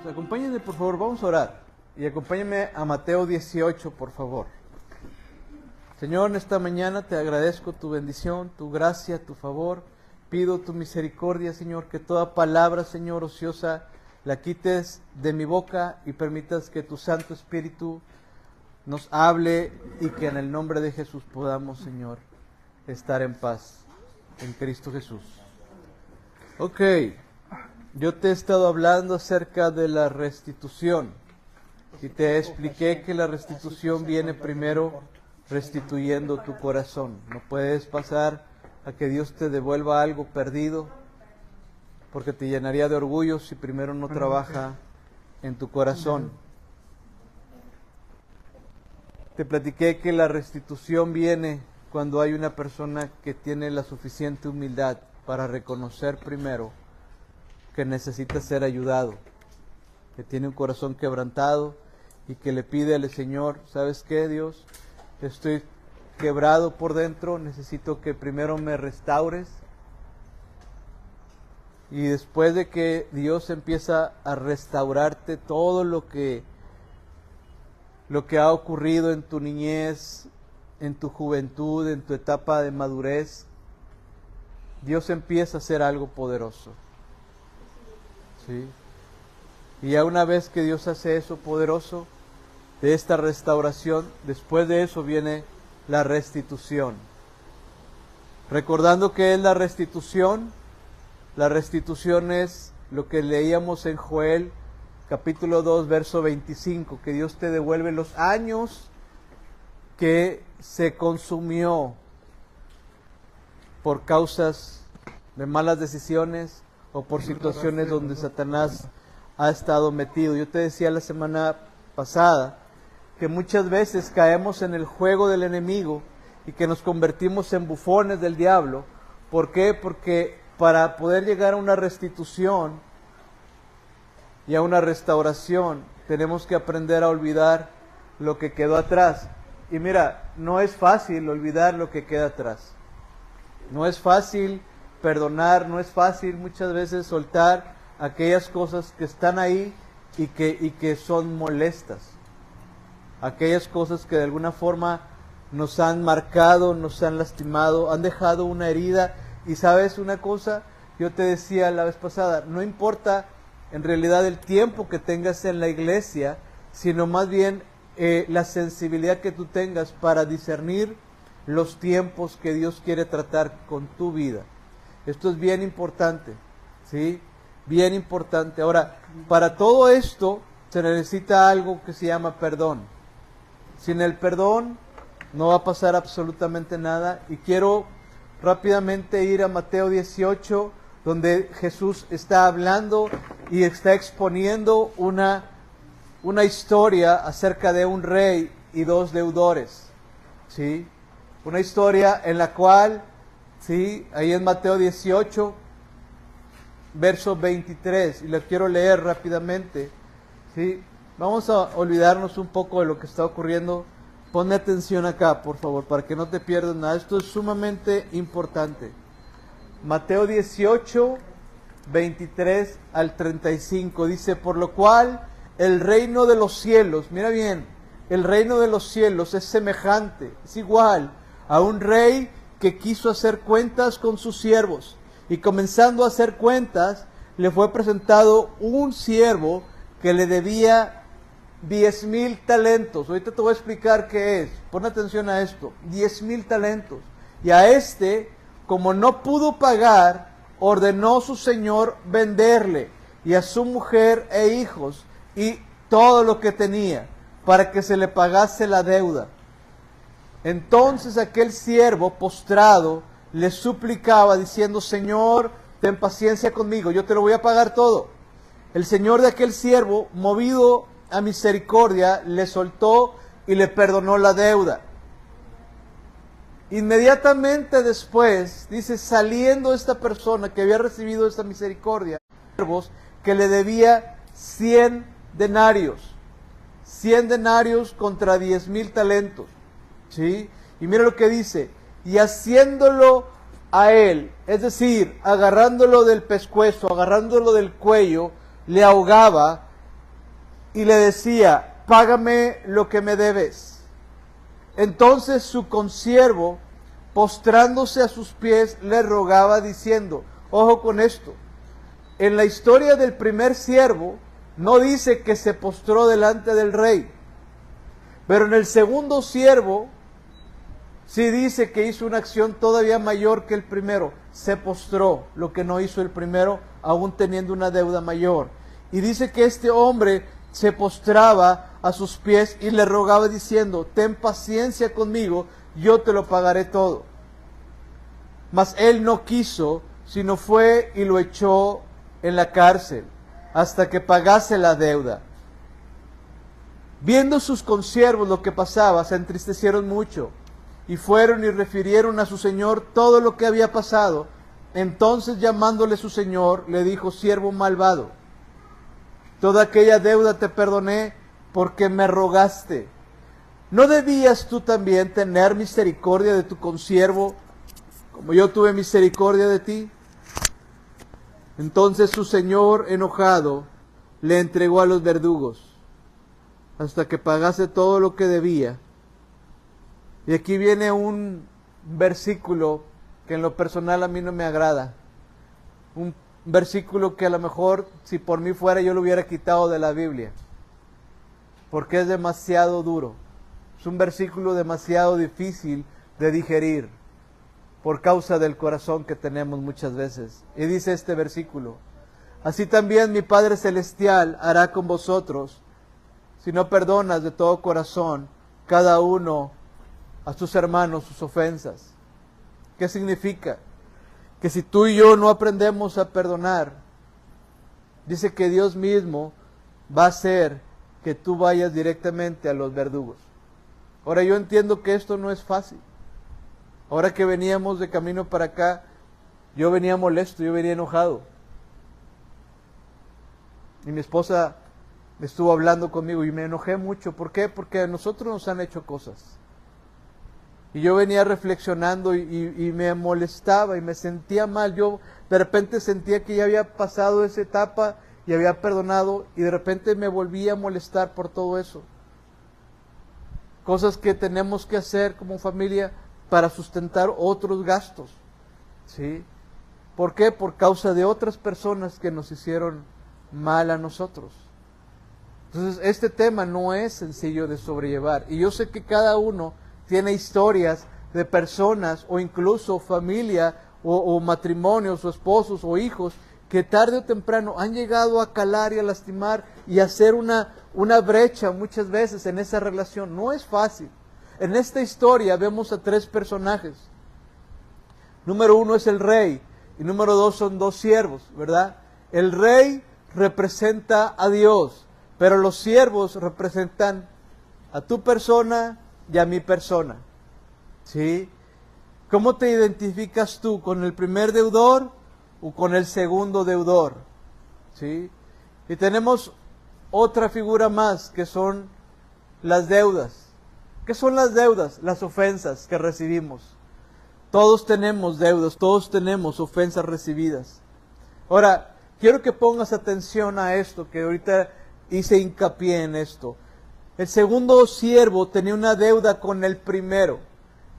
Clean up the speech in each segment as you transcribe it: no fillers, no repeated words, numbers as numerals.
Pues acompáñenme, por favor, vamos a orar. Y acompáñenme a Mateo 18, por favor. Señor, en esta mañana te agradezco tu bendición, tu gracia, tu favor. Pido tu misericordia, Señor, que toda palabra, Señor, ociosa, la quites de mi boca y permitas que tu Santo Espíritu nos hable y que en el nombre de Jesús podamos, Señor, estar en paz en Cristo Jesús. Ok, yo te he estado hablando acerca de la restitución y te expliqué que la restitución viene primero restituyendo tu corazón. No puedes pasar a que Dios te devuelva algo perdido, porque te llenaría de orgullo si primero no trabaja en tu corazón. Te platiqué que la restitución viene cuando hay una persona que tiene la suficiente humildad para reconocer primero que necesita ser ayudado, que tiene un corazón quebrantado y que le pide al Señor, ¿sabes qué, Dios? Estoy quebrado por dentro, necesito que primero me restaures. Y después de que Dios empieza a restaurarte todo lo que ha ocurrido en tu niñez, en tu juventud, en tu etapa de madurez, Dios empieza a hacer algo poderoso. ¿Sí? Y ya una vez que Dios hace eso poderoso, de esta restauración, después de eso viene la restitución. Recordando que es la restitución es lo que leíamos en Joel capítulo 2, verso 25, que Dios te devuelve los años que se consumió por causas de malas decisiones o por situaciones donde Satanás ha estado metido. Yo te decía la semana pasada que muchas veces caemos en el juego del enemigo y que nos convertimos en bufones del diablo. ¿Por qué? Porque para poder llegar a una restitución y a una restauración, tenemos que aprender a olvidar lo que quedó atrás. Y mira, no es fácil olvidar lo que queda atrás. No es fácil perdonar, no es fácil muchas veces soltar aquellas cosas que están ahí y que son molestas. Aquellas cosas que de alguna forma nos han marcado, nos han lastimado, han dejado una herida. Y sabes una cosa, yo te decía la vez pasada, no importa en realidad el tiempo que tengas en la iglesia, sino más bien la sensibilidad que tú tengas para discernir los tiempos que Dios quiere tratar con tu vida. Esto es bien importante, ¿sí? Bien importante. Ahora, para todo esto se necesita algo que se llama perdón. Sin el perdón no va a pasar absolutamente nada. Y quiero rápidamente ir a Mateo 18, donde Jesús está hablando y está exponiendo una historia acerca de un rey y dos deudores, ¿sí? Una historia en la cual, ¿sí? Ahí en Mateo 18, verso 23, y la quiero leer rápidamente, ¿sí? Vamos a olvidarnos un poco de lo que está ocurriendo. Ponme atención acá, por favor, para que no te pierdas nada. Esto es sumamente importante. Mateo 18, 23 al 35, dice, por lo cual el reino de los cielos, mira bien, el reino de los cielos es semejante, es igual a un rey que quiso hacer cuentas con sus siervos, y comenzando a hacer cuentas, le fue presentado un siervo que le debía 10,000 talentos. Ahorita te voy a explicar qué es. Pon atención a esto. 10,000 talentos. Y a este, como no pudo pagar, ordenó su señor venderle, y a su mujer e hijos, y todo lo que tenía, para que se le pagase la deuda. Entonces aquel siervo postrado le suplicaba, diciendo, Señor, ten paciencia conmigo, yo te lo voy a pagar todo. El señor de aquel siervo, movido a misericordia, le soltó y le perdonó la deuda. Inmediatamente después, dice, saliendo esta persona que había recibido esta misericordia, que le debía 100 denarios. 100 denarios contra 10,000 talentos. ¿Sí? Y mira lo que dice, y haciéndolo a él, es decir, agarrándolo del pescuezo, agarrándolo del cuello, le ahogaba, y le decía, págame lo que me debes. Entonces su consiervo, postrándose a sus pies, le rogaba diciendo, ojo con esto, en la historia del primer siervo no dice que se postró delante del rey, pero en el segundo siervo sí dice que hizo una acción todavía mayor que el primero, se postró, lo que no hizo el primero, aún teniendo una deuda mayor. Y dice que este hombre se postraba a sus pies y le rogaba diciendo, ten paciencia conmigo, yo te lo pagaré todo. Mas él no quiso, sino fue y lo echó en la cárcel, hasta que pagase la deuda. Viendo sus consiervos lo que pasaba, se entristecieron mucho, y fueron y refirieron a su señor todo lo que había pasado. Entonces llamándole su señor, le dijo, siervo malvado, toda aquella deuda te perdoné porque me rogaste. ¿No debías tú también tener misericordia de tu consiervo, como yo tuve misericordia de ti? Entonces su señor, enojado, le entregó a los verdugos, hasta que pagase todo lo que debía. Y aquí viene un versículo que en lo personal a mí no me agrada. Un versículo que a lo mejor, si por mí fuera, yo lo hubiera quitado de la Biblia, porque es demasiado duro. Es un versículo demasiado difícil de digerir por causa del corazón que tenemos muchas veces. Y dice este versículo, así también mi Padre Celestial hará con vosotros, si no perdonas de todo corazón cada uno a sus hermanos sus ofensas. ¿Qué significa? Que si tú y yo no aprendemos a perdonar, dice que Dios mismo va a hacer que tú vayas directamente a los verdugos. Ahora yo entiendo que esto no es fácil. Ahora que veníamos de camino para acá, yo venía molesto, yo venía enojado. Y mi esposa estuvo hablando conmigo y me enojé mucho. ¿Por qué? Porque a nosotros nos han hecho cosas. Y yo venía reflexionando y me molestaba y me sentía mal. Yo de repente sentía que ya había pasado esa etapa y había perdonado y de repente me volvía a molestar por todo eso. Cosas que tenemos que hacer como familia para sustentar otros gastos, ¿sí? ¿Por qué? Por causa de otras personas que nos hicieron mal a nosotros. Entonces, este tema no es sencillo de sobrellevar. Y yo sé que cada uno tiene historias de personas o incluso familia o matrimonios o esposos o hijos que tarde o temprano han llegado a calar y a lastimar y a hacer una brecha muchas veces en esa relación. No es fácil. En esta historia vemos a tres personajes. Número uno es el rey y número dos son dos siervos, ¿verdad? El rey representa a Dios, pero los siervos representan a tu persona y a mi persona, ¿sí? ¿Cómo te identificas tú? ¿Con el primer deudor o con el segundo deudor? ¿Sí? Y tenemos otra figura más que son las deudas. ¿Qué son las deudas? Las ofensas que recibimos. Todos tenemos deudas, todos tenemos ofensas recibidas. Ahora, quiero que pongas atención a esto, que ahorita hice hincapié en esto. El segundo siervo tenía una deuda con el primero.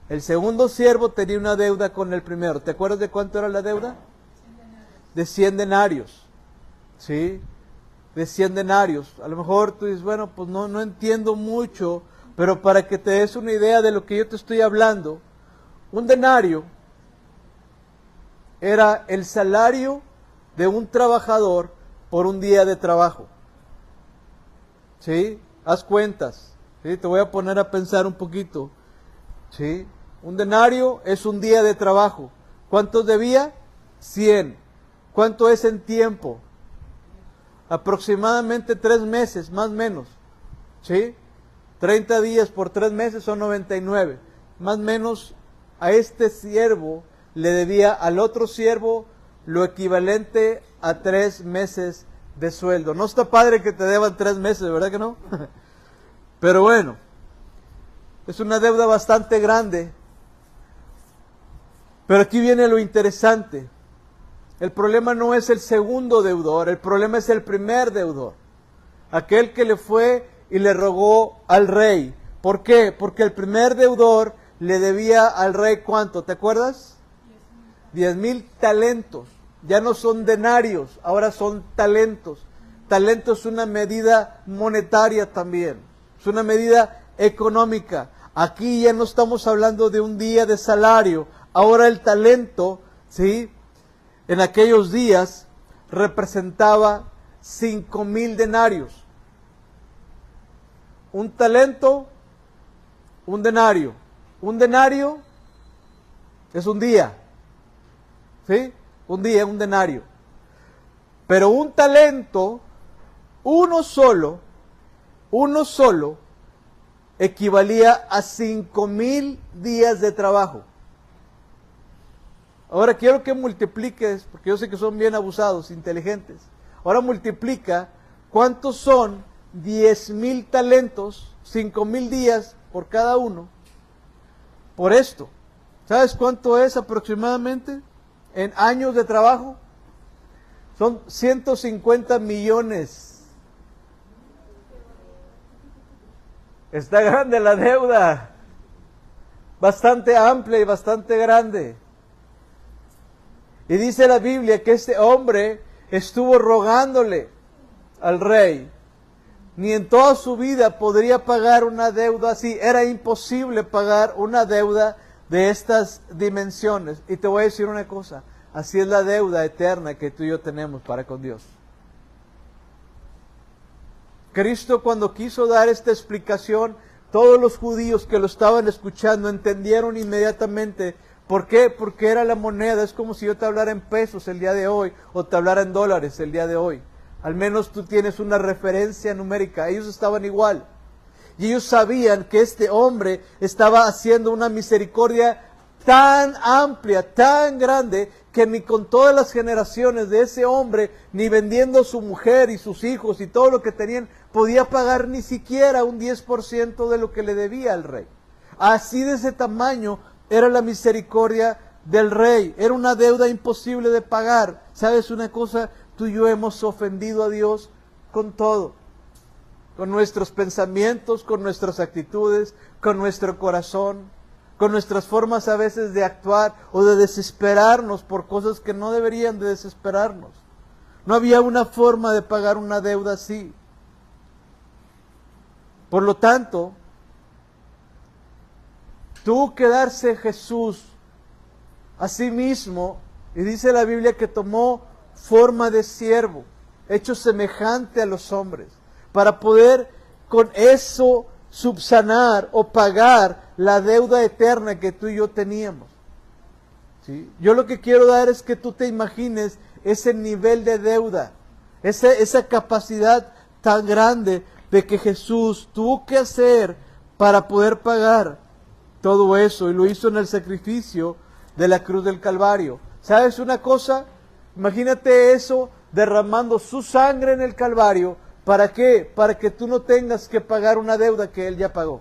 El segundo siervo tenía una deuda con el primero. ¿Te acuerdas de cuánto era la deuda? De 100 denarios. ¿Sí? De 100 denarios. A lo mejor tú dices, bueno, pues no entiendo mucho, pero para que te des una idea de lo que yo te estoy hablando, un denario era el salario de un trabajador por un día de trabajo. ¿Sí? Haz cuentas. ¿Sí? Te voy a poner a pensar un poquito. ¿Sí? Un denario es un día de trabajo. ¿Cuántos debía? 100. ¿Cuánto es en tiempo? Aproximadamente 3 meses, más o menos. ¿Sí? 30 días por 3 meses son 99. Más o menos a este siervo le debía al otro siervo lo equivalente a 3 meses de sueldo. No está padre que te deban 3 meses, ¿verdad que no? Pero bueno, es una deuda bastante grande. Pero aquí viene lo interesante. El problema no es el segundo deudor, el problema es el primer deudor. aquel que le fue y le rogó al rey. ¿Por qué? Porque el primer deudor le debía al rey ¿cuánto? ¿Te acuerdas? 10,000 talentos. Ya no son denarios, ahora son talentos. Talento es una medida monetaria también. Es una medida económica. Aquí ya no estamos hablando de un día de salario. Ahora el talento, ¿sí?, en aquellos días representaba 5,000 denarios. Un talento, un denario. Un denario es un día. ¿Sí? Un día, un denario. Pero un talento, uno solo, equivalía a 5,000 días de trabajo. Ahora quiero que multipliques, porque yo sé que son bien abusados, inteligentes. Ahora multiplica cuántos son 10,000 talentos, 5,000 días por cada uno, por esto. ¿Sabes cuánto es aproximadamente en años de trabajo? Son 150 millones. Está grande la deuda, bastante amplia y bastante grande. Y dice la Biblia que este hombre estuvo rogándole al rey. Ni en toda su vida podría pagar una deuda así. Era imposible pagar una deuda de estas dimensiones. Y te voy a decir una cosa. Así es la deuda eterna que tú y yo tenemos para con Dios. Cristo, cuando quiso dar esta explicación, todos los judíos que lo estaban escuchando entendieron inmediatamente. ¿Por qué? Porque era la moneda. Es como si yo te hablara en pesos el día de hoy o te hablara en dólares el día de hoy. Al menos tú tienes una referencia numérica. Ellos estaban igual. Y ellos sabían que este hombre estaba haciendo una misericordia tan amplia, tan grande, que ni con todas las generaciones de ese hombre, ni vendiendo su mujer y sus hijos y todo lo que tenían, podía pagar ni siquiera un 10% de lo que le debía al rey. Así de ese tamaño era la misericordia del rey. Era una deuda imposible de pagar. ¿Sabes una cosa? Tú y yo hemos ofendido a Dios con todo. Con nuestros pensamientos, con nuestras actitudes, con nuestro corazón, con nuestras formas a veces de actuar o de desesperarnos por cosas que no deberían de desesperarnos. No había una forma de pagar una deuda así. Por lo tanto, tuvo que darse Jesús a sí mismo, y dice la Biblia que tomó forma de siervo, hecho semejante a los hombres, para poder con eso subsanar o pagar la deuda eterna que tú y yo teníamos. ¿Sí? Yo lo que quiero dar es que tú te imagines ese nivel de deuda, esa capacidad tan grande de que Jesús tuvo que hacer para poder pagar todo eso, y lo hizo en el sacrificio de la cruz del Calvario. ¿Sabes una cosa? Imagínate eso, derramando su sangre en el Calvario. ¿Para qué? Para que tú no tengas que pagar una deuda que Él ya pagó.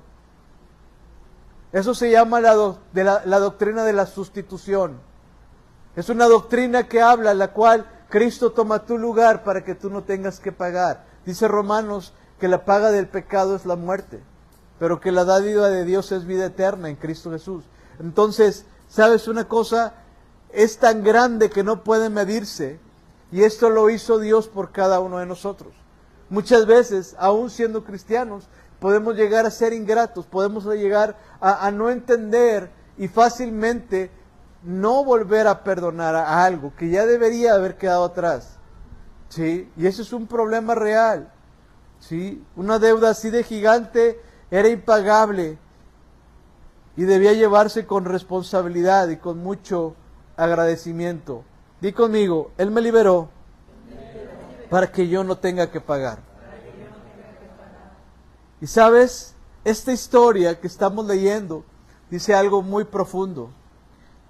Eso se llama la doctrina de la sustitución. Es una doctrina que habla, la cual Cristo toma tu lugar para que tú no tengas que pagar. Dice Romanos que la paga del pecado es la muerte, pero que la dádiva de Dios es vida eterna en Cristo Jesús. Entonces, ¿sabes una cosa? Es tan grande que no puede medirse, y esto lo hizo Dios por cada uno de nosotros. Muchas veces, aún siendo cristianos, podemos llegar a ser ingratos, podemos llegar a no entender y fácilmente no volver a perdonar a algo que ya debería haber quedado atrás. ¿Sí? Y eso es un problema real. ¿Sí? Una deuda así de gigante era impagable y debía llevarse con responsabilidad y con mucho agradecimiento. Di conmigo, Él me liberó para que yo no tenga que pagar. Y sabes, esta historia que estamos leyendo dice algo muy profundo.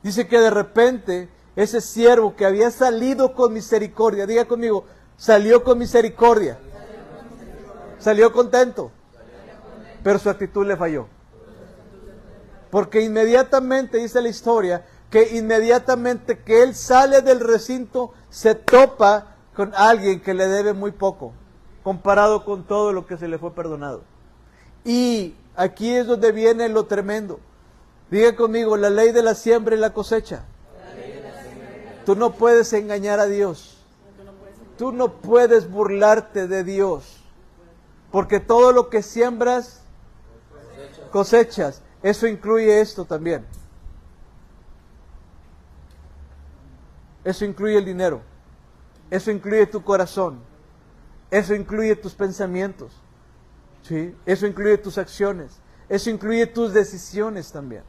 Dice que de repente ese siervo que había salido con misericordia, diga conmigo, salió con misericordia. Salió contento, pero su actitud le falló. Porque inmediatamente, dice la historia, que inmediatamente que él sale del recinto, se topa con alguien que le debe muy poco. comparado con todo lo que se le fue perdonado. Y aquí es donde viene lo tremendo. Diga conmigo, la ley de la siembra y la cosecha. Tú no puedes engañar a Dios. Tú no puedes burlarte de Dios. Porque todo lo que siembras, cosechas. Eso incluye esto también. Eso incluye el dinero. Eso incluye tu corazón. Eso incluye tus pensamientos. ¿Sí? Eso incluye tus acciones. Eso incluye tus decisiones también.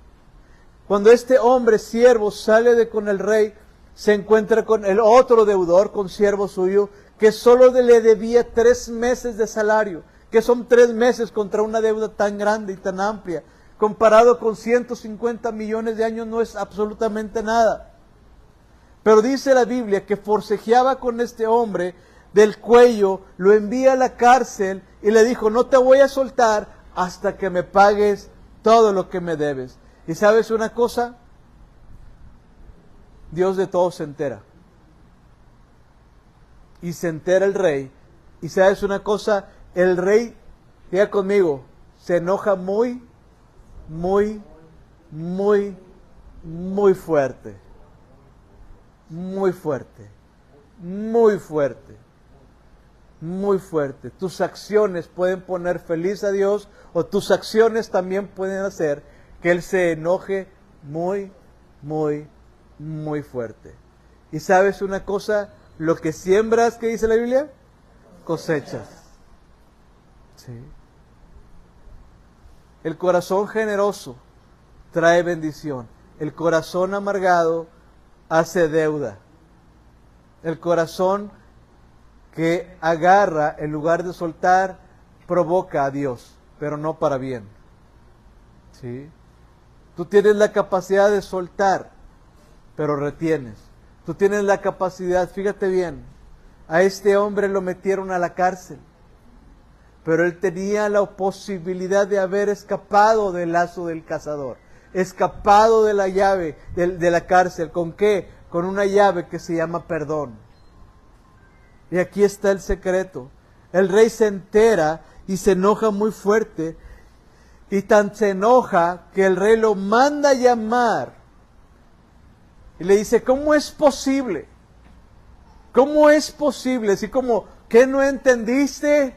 Cuando este hombre siervo sale de con el rey, se encuentra con el otro deudor, con siervo suyo, que solo le debía 3 meses de salario, que son 3 meses contra una deuda tan grande y tan amplia. Comparado con 150 millones de años no es absolutamente nada. Pero dice la Biblia que forcejeaba con este hombre del cuello, lo envía a la cárcel y le dijo, no te voy a soltar hasta que me pagues todo lo que me debes. ¿Y sabes una cosa? Dios de todo se entera. Y se entera el rey. ¿Y sabes una cosa? El rey, diga conmigo, se enoja muy fuerte. Muy fuerte. Muy fuerte. Muy fuerte. Tus acciones pueden poner feliz a Dios o tus acciones también pueden hacer que Él se enoje muy fuerte. Y sabes una cosa, lo que siembras, ¿qué dice la Biblia? Cosechas. ¿Sí? El corazón generoso trae bendición. El corazón amargado hace deuda. El corazón que agarra en lugar de soltar provoca a Dios, pero no para bien. ¿Sí? Tú tienes la capacidad de soltar, pero retienes. Tú tienes la capacidad, fíjate bien, a este hombre lo metieron a la cárcel, pero él tenía la posibilidad de haber escapado del lazo del cazador, escapado de la llave de la cárcel. ¿Con qué? Con una llave que se llama perdón. Y aquí está el secreto. El rey se entera y se enoja muy fuerte. Y tan se enoja que el rey lo manda a llamar. Y le dice, ¿cómo es posible? ¿Cómo es posible? Así como, ¿qué no entendiste?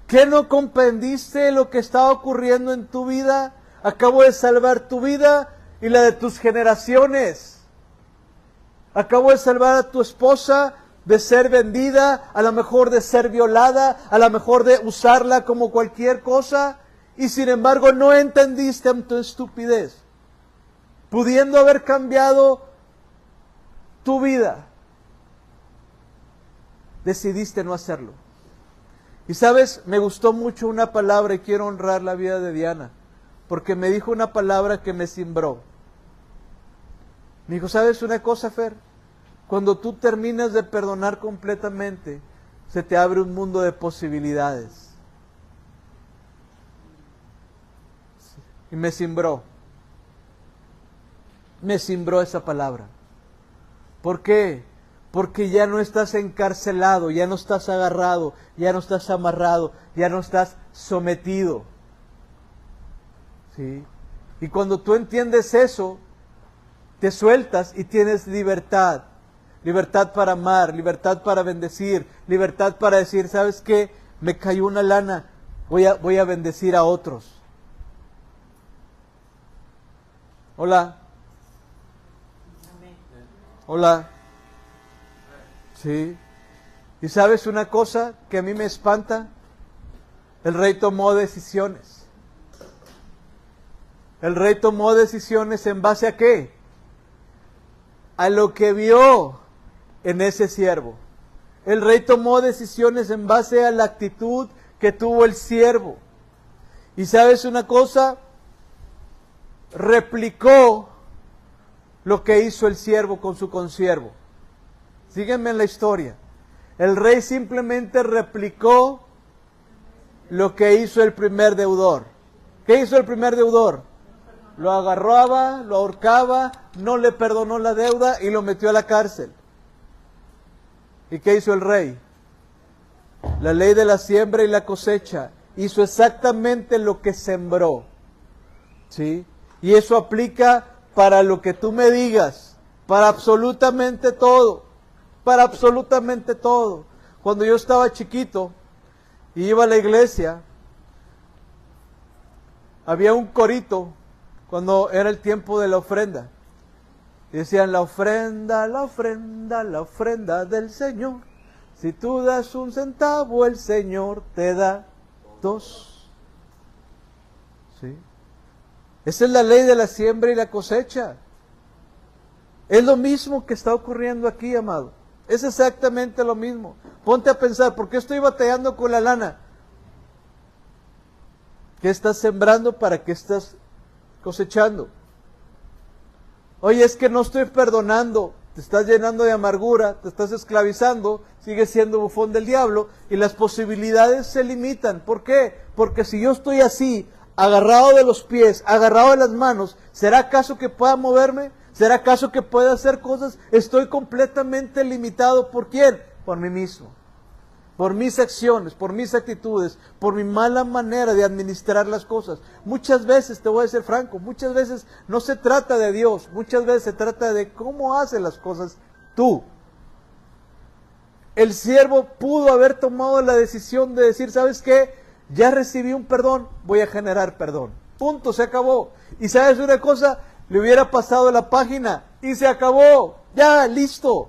¿Qué no comprendiste lo que estaba ocurriendo en tu vida? Acabo de salvar tu vida y la de tus generaciones. Acabo de salvar a tu esposa de ser vendida, a lo mejor de ser violada, a lo mejor de usarla como cualquier cosa. Y sin embargo no entendiste tu estupidez. Pudiendo haber cambiado tu vida, decidiste no hacerlo. Y sabes, me gustó mucho una palabra y quiero honrar la vida de Diana, porque me dijo una palabra que me cimbró. Me dijo, ¿sabes una cosa, Fer? Cuando tú terminas de perdonar completamente, se te abre un mundo de posibilidades. Y me cimbró. Me cimbró esa palabra. ¿Por qué? Porque ya no estás encarcelado, ya no estás agarrado, ya no estás amarrado, ya no estás sometido. ¿Sí? Y cuando tú entiendes eso, te sueltas y tienes libertad. Libertad para amar, libertad para bendecir, libertad para decir, ¿sabes qué? Me cayó una lana, voy a bendecir a otros. Hola. Hola. Sí. ¿Y sabes una cosa que a mí me espanta? El rey tomó decisiones. El rey tomó decisiones en base a ¿qué? A lo que vio en ese siervo. El rey tomó decisiones en base a la actitud que tuvo el siervo. ¿Y sabes una cosa? Replicó lo que hizo el siervo con su consiervo. Sígueme en la historia. El rey simplemente replicó lo que hizo el primer deudor. ¿Qué hizo el primer deudor? Lo agarraba, lo ahorcaba, no le perdonó la deuda y lo metió a la cárcel. ¿Y qué hizo el rey? La ley de la siembra y la cosecha. Hizo exactamente lo que sembró. ¿Sí? Y eso aplica para lo que tú me digas. Para absolutamente todo. Para absolutamente todo. Cuando yo estaba chiquito y iba a la iglesia, había un corito cuando era el tiempo de la ofrenda. Y decían, la ofrenda, la ofrenda, la ofrenda del Señor. Si tú das 1 centavo, el Señor te da 2. ¿Sí? Esa es la ley de la siembra y la cosecha. Es lo mismo que está ocurriendo aquí, amado. Es exactamente lo mismo. Ponte a pensar, ¿por qué estoy batallando con la lana? ¿Qué estás sembrando? ¿Para qué estás cosechando? Oye, es que no estoy perdonando. Te estás llenando de amargura, te estás esclavizando, sigues siendo bufón del diablo y las posibilidades se limitan. ¿Por qué? Porque si yo estoy así, agarrado de los pies, agarrado de las manos, ¿será acaso que pueda moverme? ¿Será acaso que pueda hacer cosas? Estoy completamente limitado. ¿Por quién? Por mí mismo. Por mis acciones, por mis actitudes, por mi mala manera de administrar las cosas. Muchas veces, te voy a ser franco, muchas veces no se trata de Dios, muchas veces se trata de cómo haces las cosas tú. El siervo pudo haber tomado la decisión de decir, ¿sabes qué? Ya recibí un perdón, voy a generar perdón. Punto, se acabó. Y ¿sabes una cosa? Le hubiera pasado la página y se acabó. Ya, listo.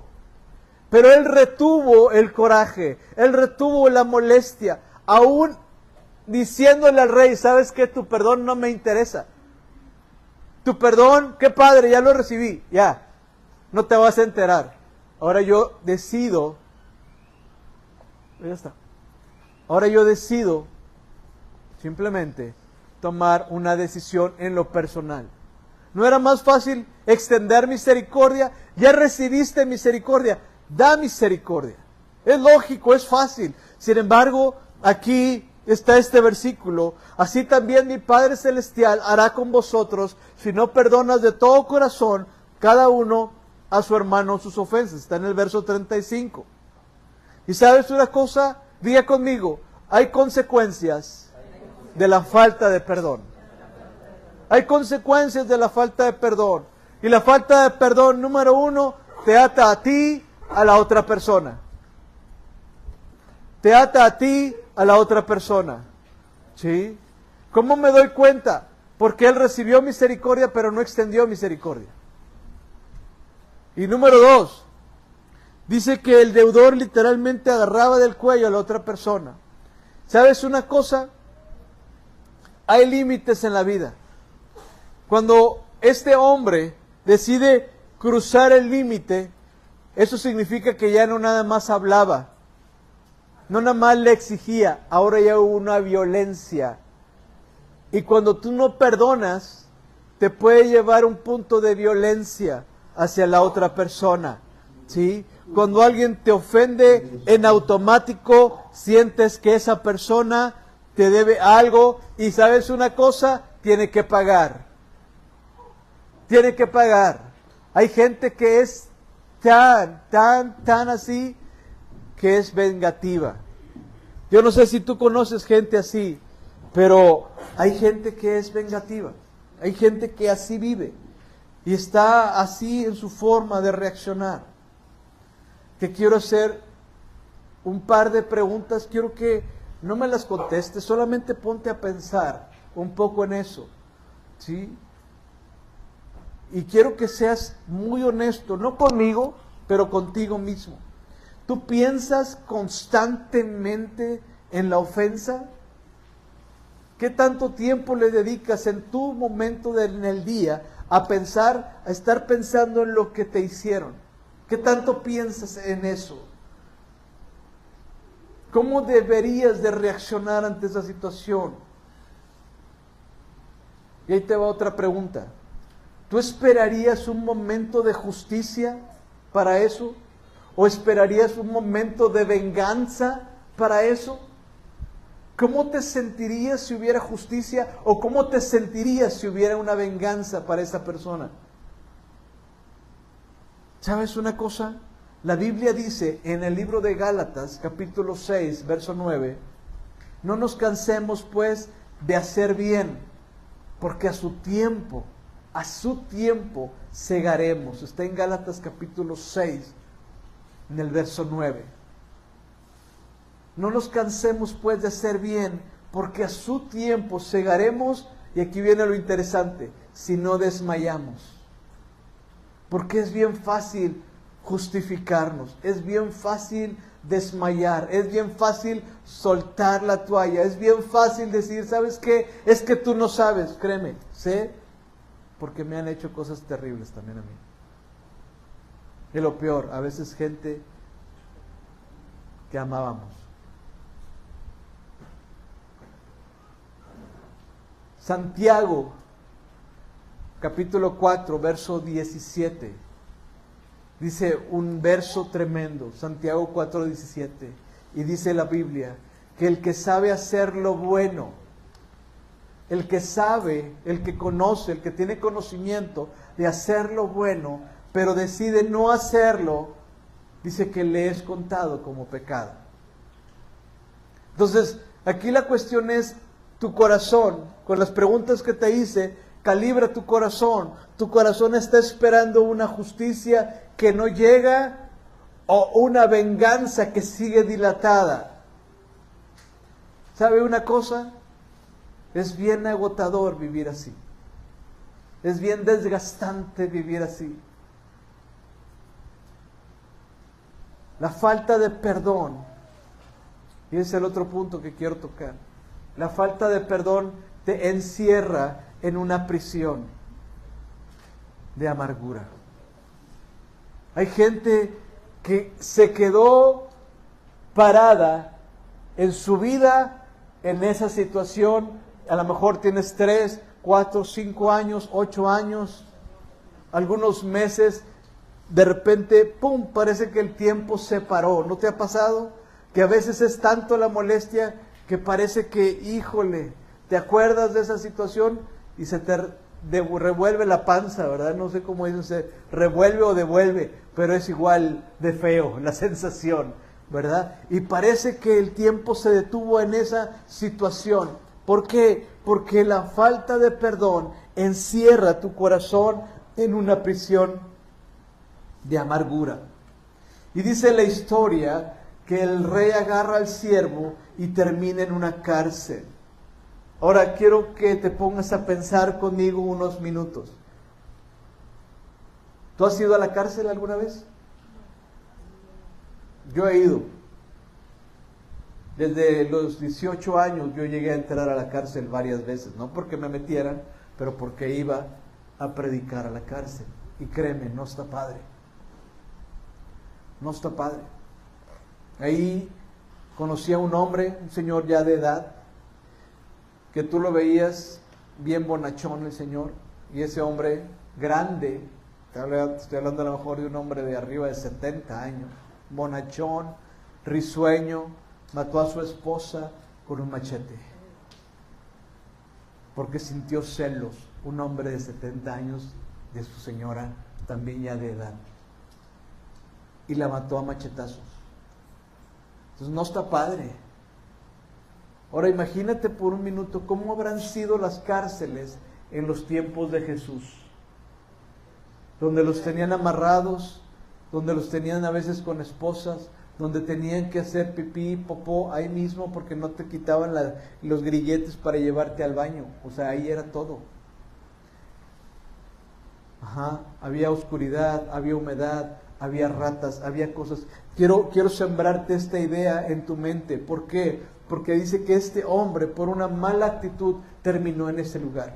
Pero él retuvo el coraje, él retuvo la molestia, aún diciéndole al rey, ¿sabes qué? Tu perdón no me interesa. Tu perdón, qué padre, ya lo recibí, ya, no te vas a enterar. Ahora yo decido, ya está. Ahora yo decido simplemente tomar una decisión en lo personal. ¿No era más fácil extender misericordia? Ya recibiste misericordia. Da misericordia. Es lógico, es fácil. Sin embargo, aquí está este versículo. Así también mi Padre Celestial hará con vosotros si no perdonas de todo corazón cada uno a su hermano sus ofensas. Está en el verso 35. ¿Y sabes una cosa? Diga conmigo, hay consecuencias de la falta de perdón. Hay consecuencias de la falta de perdón. Y la falta de perdón, número 1, te ata a ti, a la otra persona. Te ata a ti, a la otra persona. ¿Sí? ¿Cómo me doy cuenta? Porque él recibió misericordia, pero no extendió misericordia. Y número 2, dice que el deudor literalmente agarraba del cuello a la otra persona. ¿Sabes una cosa? Hay límites en la vida. Cuando este hombre decide cruzar el límite, eso significa que ya no nada más hablaba, no nada más le exigía, ahora ya hubo una violencia. Y cuando tú no perdonas, te puede llevar un punto de violencia hacia la otra persona, ¿sí? Cuando alguien te ofende, en automático sientes que esa persona te debe algo y ¿sabes una cosa? Tiene que pagar. Tiene que pagar. Hay gente que es tan así que es vengativa. Yo no sé si tú conoces gente así, pero hay gente que es vengativa. Hay gente que así vive y está así en su forma de reaccionar. Te quiero hacer un par de preguntas, quiero que no me las contestes, solamente ponte a pensar un poco en eso, ¿sí? Y quiero que seas muy honesto, no conmigo, pero contigo mismo. ¿Tú piensas constantemente en la ofensa? ¿Qué tanto tiempo le dedicas en tu momento en el día a pensar, a estar pensando en lo que te hicieron? ¿Qué tanto piensas en eso? ¿Cómo deberías de reaccionar ante esa situación? Y ahí te va otra pregunta. ¿Tú esperarías un momento de justicia para eso? ¿O esperarías un momento de venganza para eso? ¿Cómo te sentirías si hubiera justicia? ¿O cómo te sentirías si hubiera una venganza para esa persona? ¿Sabes una cosa? La Biblia dice en el libro de Gálatas, capítulo 6, verso 9, no nos cansemos pues de hacer bien, porque a su tiempo segaremos. Está en Gálatas capítulo 6, en el verso 9. No nos cansemos pues de hacer bien, porque a su tiempo segaremos, y aquí viene lo interesante, si no desmayamos. Porque es bien fácil justificarnos, es bien fácil desmayar, es bien fácil soltar la toalla, es bien fácil decir, ¿sabes qué? Es que tú no sabes, créeme, sé, porque me han hecho cosas terribles también a mí. Y lo peor, a veces gente que amábamos. Santiago, capítulo 4, verso 17. Dice un verso tremendo, Santiago 4, 17. Y dice la Biblia, que el que sabe hacer lo bueno, el que sabe, el que conoce, el que tiene conocimiento de hacer lo bueno, pero decide no hacerlo, dice que le es contado como pecado. Entonces, aquí la cuestión es tu corazón. Con las preguntas que te hice, calibra tu corazón. Tu corazón está esperando una justicia que no llega o una venganza que sigue dilatada. ¿Sabe una cosa? Es bien agotador vivir así. Es bien desgastante vivir así. La falta de perdón, y ese es el otro punto que quiero tocar. La falta de perdón te encierra en una prisión de amargura. Hay gente que se quedó parada en su vida en esa situación. A lo mejor tienes 3, 4, 5 años, 8 años, algunos meses. De repente, ¡pum!, parece que el tiempo se paró. ¿No te ha pasado? Que a veces es tanto la molestia que parece que, híjole, te acuerdas de esa situación y se te revuelve la panza, ¿verdad? No sé cómo dicen, se revuelve o devuelve, pero es igual de feo la sensación, ¿verdad? Y parece que el tiempo se detuvo en esa situación. ¿Por qué? Porque la falta de perdón encierra tu corazón en una prisión de amargura. Y dice la historia que el rey agarra al siervo y termina en una cárcel. Ahora quiero que te pongas a pensar conmigo unos minutos. ¿Tú has ido a la cárcel alguna vez? Yo he ido. Desde los 18 años yo llegué a entrar a la cárcel varias veces, no porque me metieran, pero porque iba a predicar a la cárcel. Y créeme, no está padre. No está padre. Ahí conocí a un hombre, un señor ya de edad, que tú lo veías bien bonachón el señor, y ese hombre grande, estoy hablando a lo mejor de un hombre de arriba de 70 años, bonachón, risueño, mató a su esposa con un machete, porque sintió celos, un hombre de 70 años de su señora, también ya de edad, y la mató a machetazos. Entonces no está padre. Ahora imagínate por un minuto cómo habrán sido las cárceles en los tiempos de Jesús, donde los tenían amarrados, donde los tenían a veces con esposas, donde tenían que hacer pipí, popó ahí mismo porque no te quitaban los grilletes para llevarte al baño. O sea, ahí era todo. Había oscuridad, había humedad, había ratas, había cosas. Quiero sembrarte esta idea en tu mente. ¿Por qué? Porque dice que este hombre, por una mala actitud, terminó en ese lugar.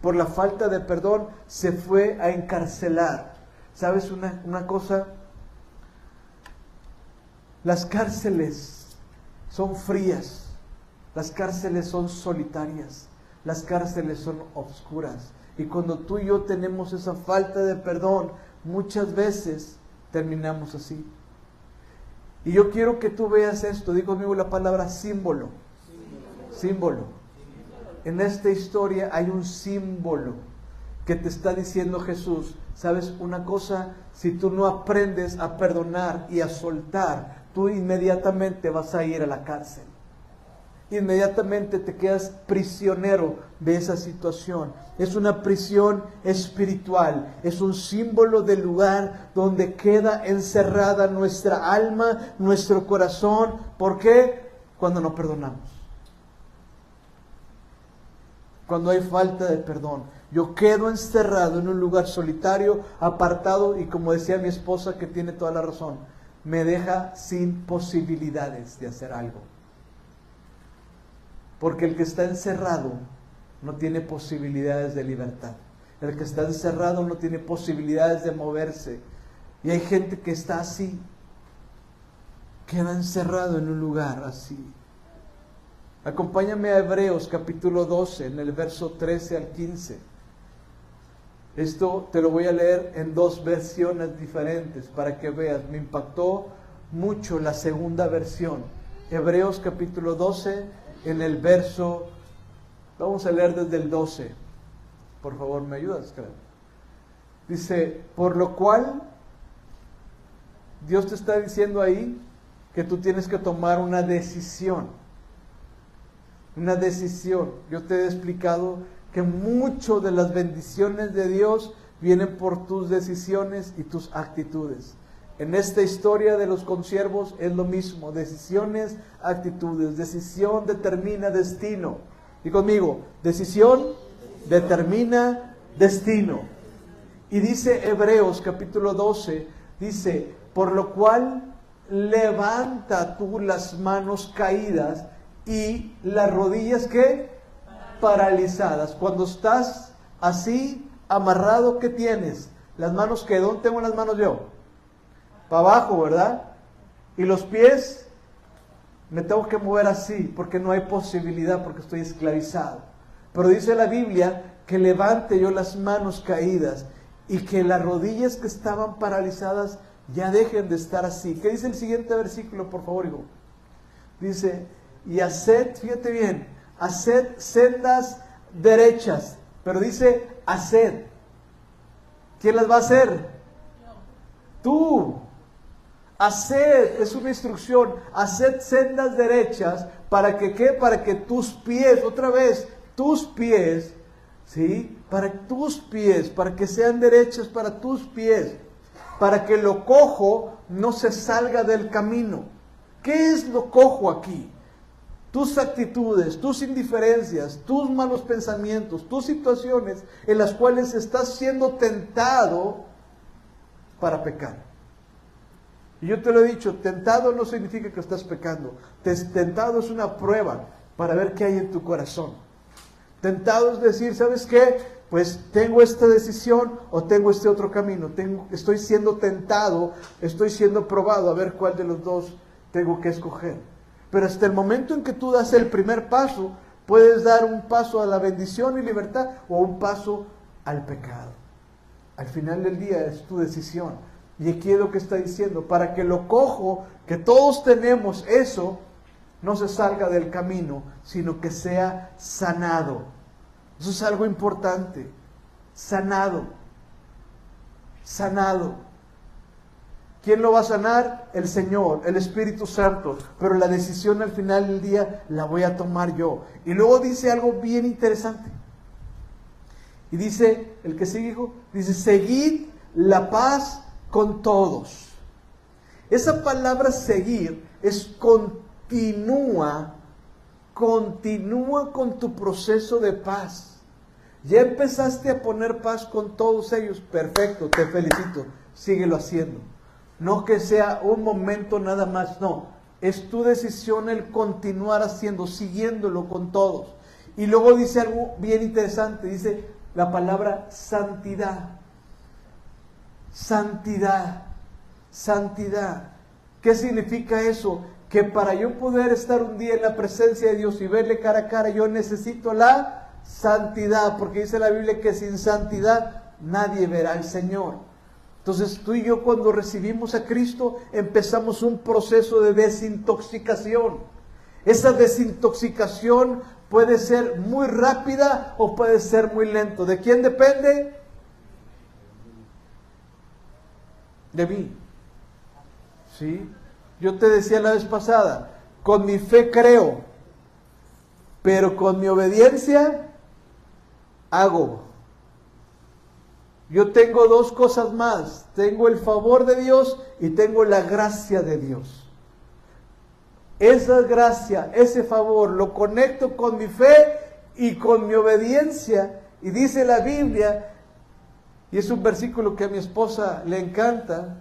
Por la falta de perdón, se fue a encarcelar. ¿Sabes una cosa? Las cárceles son frías, las cárceles son solitarias, las cárceles son oscuras. Y cuando tú y yo tenemos esa falta de perdón, muchas veces terminamos así. Y yo quiero que tú veas esto, digo conmigo la palabra símbolo. Símbolo. En esta historia hay un símbolo que te está diciendo Jesús ¿Sabes una cosa? Si tú no aprendes a perdonar y a soltar, tú inmediatamente vas a ir a la cárcel. Inmediatamente te quedas prisionero de esa situación. Es una prisión espiritual, es un símbolo del lugar donde queda encerrada nuestra alma, nuestro corazón. ¿Por qué? Cuando no perdonamos. Cuando hay falta de perdón. Yo quedo encerrado en un lugar solitario, apartado, y como decía mi esposa, que tiene toda la razón, me deja sin posibilidades de hacer algo. Porque el que está encerrado no tiene posibilidades de libertad. El que está encerrado no tiene posibilidades de moverse. Y hay gente que está así. Queda encerrado en un lugar así. Acompáñame a Hebreos capítulo 12, en el verso 13 al 15. Esto te lo voy a leer en dos versiones diferentes para que veas. Me impactó mucho la segunda versión. Hebreos capítulo 12, en el verso, vamos a leer desde el 12. Por favor, ¿me ayudas, creo? Dice, por lo cual, Dios te está diciendo ahí que tú tienes que tomar una decisión. Una decisión. Yo te he explicado que mucho de las bendiciones de Dios vienen por tus decisiones y tus actitudes. En esta historia de los consiervos es lo mismo, decisiones, actitudes. Decisión determina destino. Y conmigo, decisión determina destino. Y dice Hebreos capítulo 12, dice, por lo cual levanta tú las manos caídas y las rodillas ¿qué? Paralizadas. Cuando estás así, amarrado, ¿qué tienes? Las manos que, ¿dónde tengo las manos yo? Para abajo, ¿verdad? Y los pies, me tengo que mover así, porque no hay posibilidad, porque estoy esclavizado. Pero dice la Biblia que levante yo las manos caídas y que las rodillas que estaban paralizadas ya dejen de estar así. ¿Qué dice el siguiente versículo, por favor, hijo? Dice, y haced, fíjate bien, haced sendas derechas. Pero dice, haced. ¿Quién las va a hacer? Tú. Haced, es una instrucción, haced sendas derechas, ¿para que qué? Para que tus pies, otra vez, tus pies, ¿sí? Para tus pies, para que sean derechas para tus pies, para que lo cojo no se salga del camino. ¿Qué es lo cojo aquí? Tus actitudes, tus indiferencias, tus malos pensamientos, tus situaciones en las cuales estás siendo tentado para pecar. Y yo te lo he dicho, tentado no significa que estás pecando. Tentado es una prueba para ver qué hay en tu corazón. Tentado es decir, ¿sabes qué? Pues tengo esta decisión o tengo este otro camino. Estoy siendo tentado, estoy siendo probado a ver cuál de los dos tengo que escoger. Pero hasta el momento en que tú das el primer paso, puedes dar un paso a la bendición y libertad o un paso al pecado. Al final del día es tu decisión. Y aquí es lo que está diciendo, para que lo cojo, que todos tenemos eso, no se salga del camino, sino que sea sanado. Eso es algo importante. Sanado. Sanado. ¿Quién lo va a sanar? El Señor, el Espíritu Santo. Pero la decisión al final del día la voy a tomar yo. Y luego dice algo bien interesante. Y dice, el que sigue, hijo, dice, seguid la paz con todos. Esa palabra seguir es continúa con tu proceso de paz. Ya empezaste a poner paz con todos ellos, perfecto, te felicito, síguelo haciendo. No que sea un momento nada más, no, es tu decisión el continuar haciendo, siguiéndolo con todos. Y luego dice algo bien interesante, dice la palabra santidad. Santidad, santidad. ¿Qué significa eso? Que para yo poder estar un día en la presencia de Dios y verle cara a cara, yo necesito la santidad, porque dice la Biblia que sin santidad nadie verá al Señor. Entonces tú y yo cuando recibimos a Cristo empezamos un proceso de desintoxicación. Esa desintoxicación puede ser muy rápida o puede ser muy lento. ¿De quién depende? de mí. ¿Sí? Yo te decía la vez pasada, con mi fe creo, pero con mi obediencia hago. Yo tengo dos cosas más, tengo el favor de Dios y tengo la gracia de Dios. Esa gracia, ese favor, lo conecto con mi fe y con mi obediencia. Y dice la Biblia, y es un versículo que a mi esposa le encanta,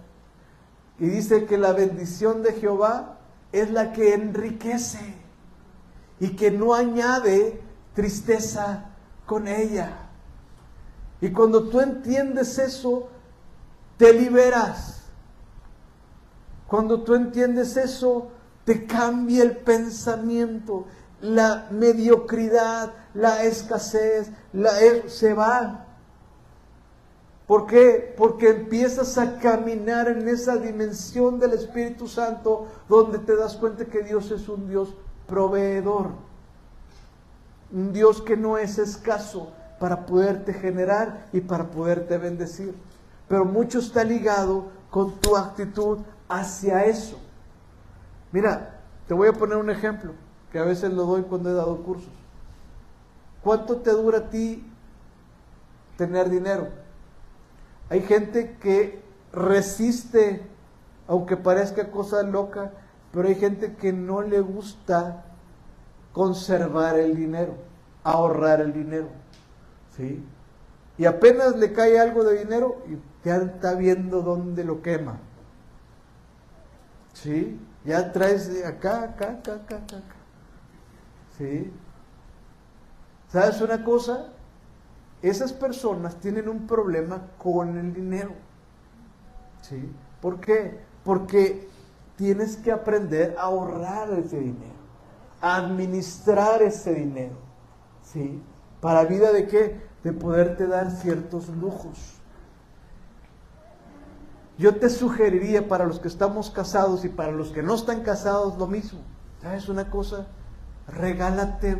y dice que la bendición de Jehová es la que enriquece y que no añade tristeza con ella. Y cuando tú entiendes eso, te liberas. Cuando tú entiendes eso, te cambia el pensamiento. La mediocridad, la escasez, se va. ¿Por qué? Porque empiezas a caminar en esa dimensión del Espíritu Santo donde te das cuenta que Dios es un Dios proveedor. Un Dios que no es escaso para poderte generar y para poderte bendecir. Pero mucho está ligado con tu actitud hacia eso. Mira, te voy a poner un ejemplo que a veces lo doy cuando he dado cursos. ¿Cuánto te dura a ti tener dinero? Hay gente que resiste, aunque parezca cosa loca, pero hay gente que no le gusta conservar el dinero, ahorrar el dinero, ¿sí? Y apenas le cae algo de dinero y ya está viendo dónde lo quema, ¿sí? Ya traes de acá, ¿sí? ¿Sabes una cosa? Esas personas tienen un problema con el dinero, ¿sí? ¿Por qué? Porque tienes que aprender a ahorrar ese dinero, a administrar ese dinero, ¿sí? ¿Para vida de qué? De poderte dar ciertos lujos. Yo te sugeriría para los que estamos casados y para los que no están casados lo mismo. ¿Sabes una cosa? Regálate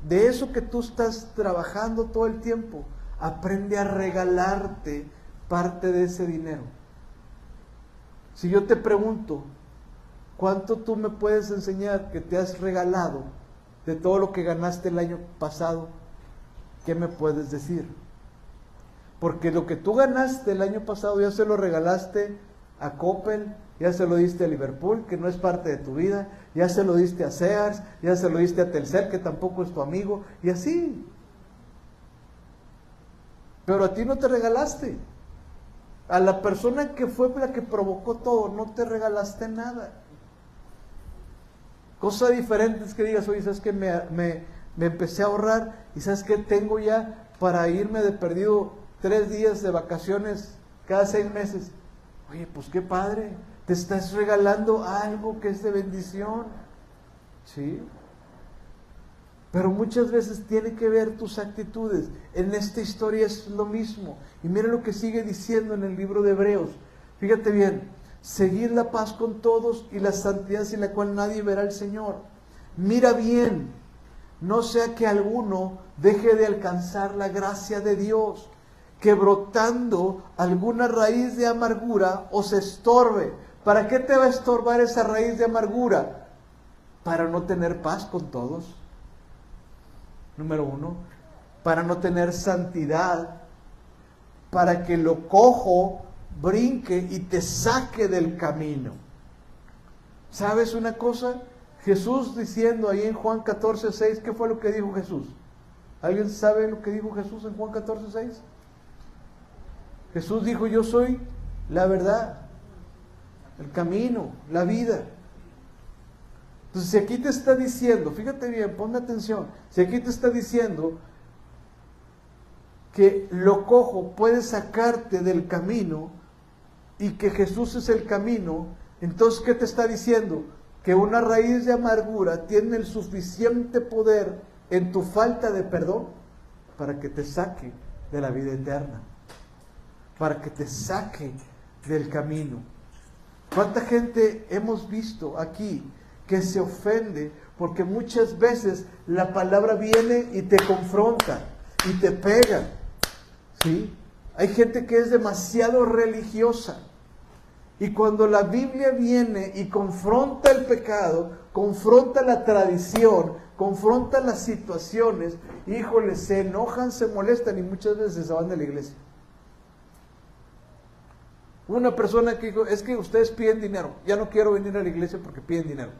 de eso que tú estás trabajando todo el tiempo. Aprende a regalarte parte de ese dinero. Si yo te pregunto, ¿cuánto tú me puedes enseñar que te has regalado de todo lo que ganaste el año pasado? ¿Qué me puedes decir? Porque lo que tú ganaste el año pasado ya se lo regalaste a Coppel, ya se lo diste a Liverpool, que no es parte de tu vida, ya se lo diste a Sears, ya se lo diste a Telcel, que tampoco es tu amigo, y así. Pero a ti no te regalaste. A la persona que fue la que provocó todo, no te regalaste nada. Cosa diferente es que digas, oye, ¿sabes qué? Me empecé a ahorrar y ¿sabes qué? Tengo ya para irme de perdido 3 días de vacaciones cada 6 meses. Oye, pues qué padre, te estás regalando algo que es de bendición, ¿sí? Pero muchas veces tiene que ver tus actitudes. En esta historia es lo mismo. Y mira lo que sigue diciendo en el libro de Hebreos. Fíjate bien, seguid la paz con todos y la santidad sin la cual nadie verá al Señor. Mira bien, no sea que alguno deje de alcanzar la gracia de Dios, que brotando alguna raíz de amargura os estorbe. ¿Para qué te va a estorbar esa raíz de amargura? Para no tener paz con todos. Número 1, para no tener santidad, para que lo cojo brinque y te saque del camino. ¿Sabes una cosa? Jesús diciendo ahí en Juan 14:6, ¿qué fue lo que dijo Jesús? ¿Alguien sabe lo que dijo Jesús en Juan 14:6? Jesús dijo, yo soy la verdad, el camino, la vida. Entonces, si aquí te está diciendo, fíjate bien, ponme atención, si aquí te está diciendo que lo cojo puede sacarte del camino y que Jesús es el camino, entonces, ¿qué te está diciendo? Que una raíz de amargura tiene el suficiente poder en tu falta de perdón para que te saque de la vida eterna, para que te saque del camino. ¿Cuánta gente hemos visto aquí que se ofende porque muchas veces la palabra viene y te confronta y te pega? ¿Sí? Hay gente que es demasiado religiosa Y cuando la Biblia viene y confronta el pecado, confronta la tradición, confronta las situaciones, híjole, se enojan, se molestan y muchas veces se van de la iglesia. Una persona que dijo, es que ustedes piden dinero, ya no quiero venir a la iglesia porque piden dinero.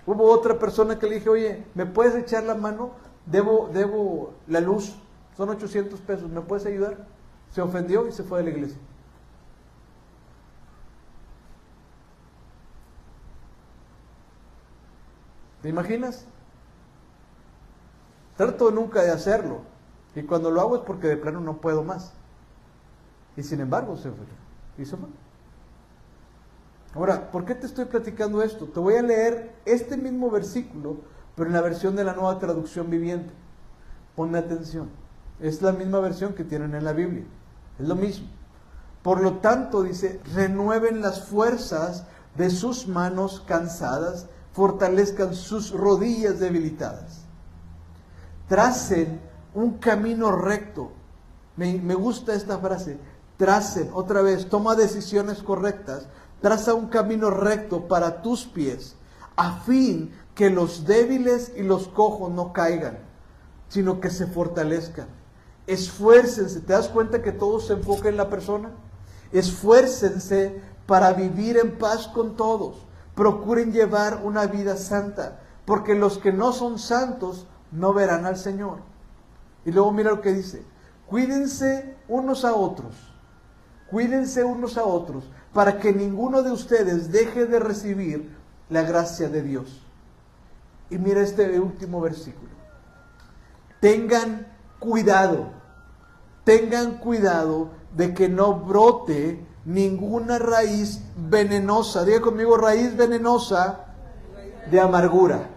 Hubo otra persona que le dije, oye, ¿me puedes echar la mano? Debo la luz, son 800 pesos, ¿me puedes ayudar? Se ofendió y se fue de la iglesia. ¿Te imaginas? Trato nunca de hacerlo, y cuando lo hago es porque de plano no puedo más. Y sin embargo se fue, hizo mal. Ahora, ¿por qué te estoy platicando esto? Te voy a leer este mismo versículo, pero en la versión de la Nueva Traducción Viviente. Ponme atención. Es la misma versión que tienen en la Biblia. Es lo mismo. Por lo tanto, dice, renueven las fuerzas de sus manos cansadas, fortalezcan sus rodillas debilitadas. Tracen un camino recto. Me gusta esta frase. Tracen, otra vez, toma decisiones correctas. Traza un camino recto para tus pies, a fin que los débiles y los cojos no caigan, sino que se fortalezcan. Esfuércense, ¿te das cuenta que todo se enfoca en la persona? Esfuércense para vivir en paz con todos. Procuren llevar una vida santa, porque los que no son santos no verán al Señor. Y luego mira lo que dice, cuídense unos a otros, para que ninguno de ustedes deje de recibir la gracia de Dios. Y mira este último versículo. Tengan cuidado de que no brote ninguna raíz venenosa. Diga conmigo, raíz venenosa de amargura.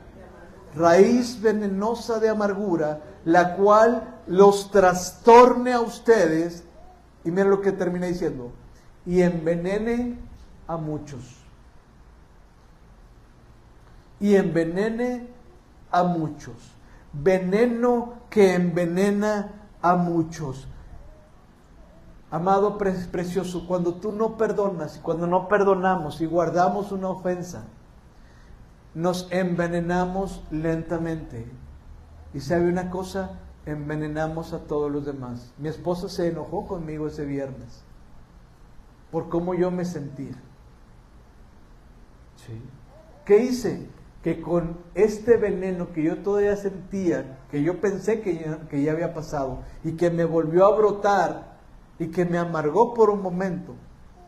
Raíz venenosa de amargura, la cual los trastorne a ustedes. Y mira lo que termina diciendo. Y envenene a muchos. Y envenene a muchos. Veneno que envenena a muchos. Amado precioso, cuando tú no perdonas, cuando no perdonamos y guardamos una ofensa, nos envenenamos lentamente. Y sabe una cosa, envenenamos a todos los demás. Mi esposa se enojó conmigo ese viernes por cómo yo me sentía. ¿Sí? ¿Qué hice? Que con este veneno que yo todavía sentía, que yo pensé que ya había pasado, y que me volvió a brotar, y que me amargó por un momento,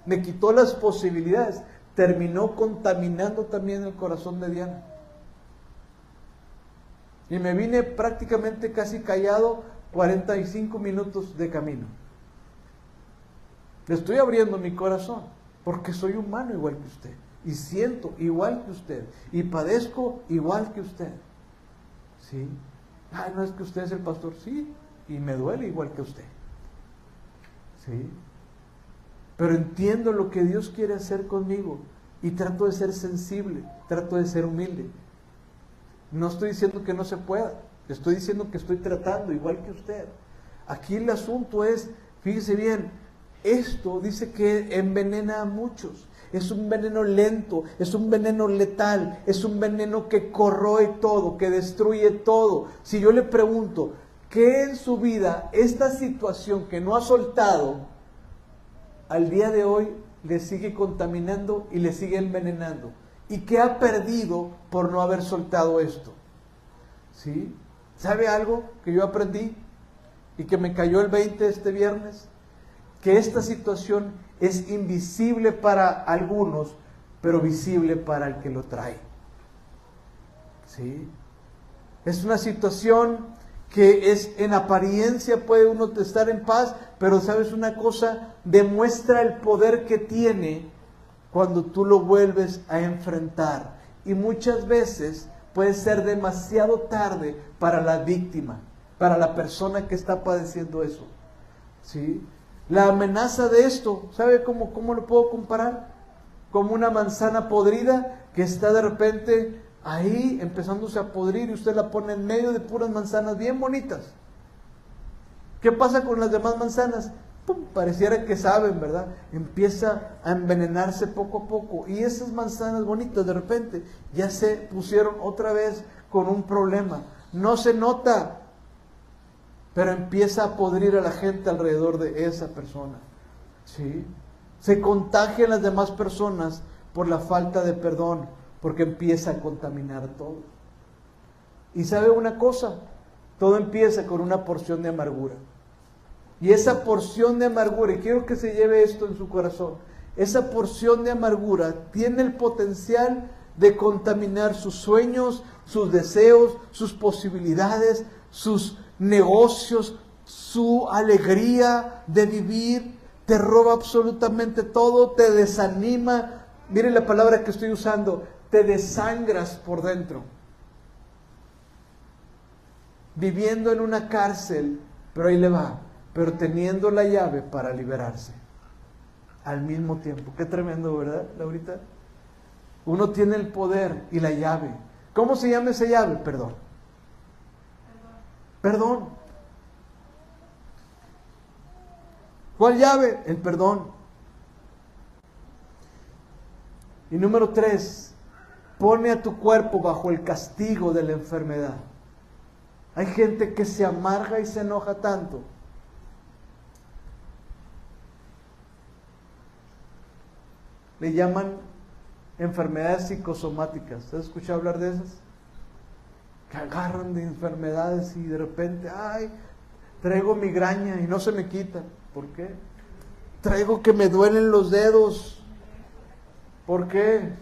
me quitó las posibilidades, terminó contaminando también el corazón de Diana. Y me vine prácticamente casi callado 45 minutos de camino. Le estoy abriendo mi corazón, porque soy humano igual que usted, y siento igual que usted, y padezco igual que usted. ¿Sí? Ay, no es que usted es el pastor, sí, y me duele igual que usted. ¿Sí? Pero entiendo lo que Dios quiere hacer conmigo, y trato de ser sensible, trato de ser humilde. No estoy diciendo que no se pueda, estoy diciendo que estoy tratando igual que usted. Aquí el asunto es, fíjese bien, esto dice que envenena a muchos. Es un veneno lento, es un veneno letal, es un veneno que corroe todo, que destruye todo. Si yo le pregunto, ¿qué en su vida, esta situación que no ha soltado, al día de hoy le sigue contaminando y le sigue envenenando? ¿Y qué ha perdido por no haber soltado esto? ¿Sí? ¿Sabe algo que yo aprendí y que me cayó el 20 este viernes? Que esta situación es invisible para algunos, pero visible para el que lo trae. ¿Sí? Es una situación que es en apariencia, puede uno estar en paz, pero ¿sabes una cosa? Demuestra el poder que tiene cuando tú lo vuelves a enfrentar. Y muchas veces puede ser demasiado tarde para la víctima, para la persona que está padeciendo eso. ¿Sí? La amenaza de esto, ¿sabe cómo lo puedo comparar? Como una manzana podrida que está de repente ahí empezándose a podrir y usted la pone en medio de puras manzanas bien bonitas. ¿Qué pasa con las demás manzanas? ¡pum!, pareciera que saben, ¿verdad? Empieza a envenenarse poco a poco. Y esas manzanas bonitas de repente ya se pusieron otra vez con un problema. No se nota, pero empieza a podrir a la gente alrededor de esa persona. ¿Sí? Se contagian las demás personas por la falta de perdón, porque empieza a contaminar todo. Y sabe una cosa, todo empieza con una porción de amargura. Y esa porción de amargura, y quiero que se lleve esto en su corazón, esa porción de amargura tiene el potencial de contaminar sus sueños, sus deseos, sus posibilidades, sus negocios, su alegría de vivir. Te roba absolutamente todo, te desanima. Miren la palabra que estoy usando, te desangras por dentro. Viviendo en una cárcel, pero ahí le va, pero teniendo la llave para liberarse al mismo tiempo. Qué tremendo, ¿verdad, Laurita? Uno tiene el poder y la llave. ¿Cómo se llama esa llave? Perdón. Perdón. ¿Cuál llave? El perdón. Y número 3, pone a tu cuerpo bajo el castigo de la enfermedad. Hay gente que se amarga y se enoja tanto. Le llaman enfermedades psicosomáticas. ¿Has escuchado hablar de esas? Que agarran de enfermedades y de repente, ay, traigo migraña y no se me quita. ¿Por qué? Traigo que me duelen los dedos. ¿Por qué?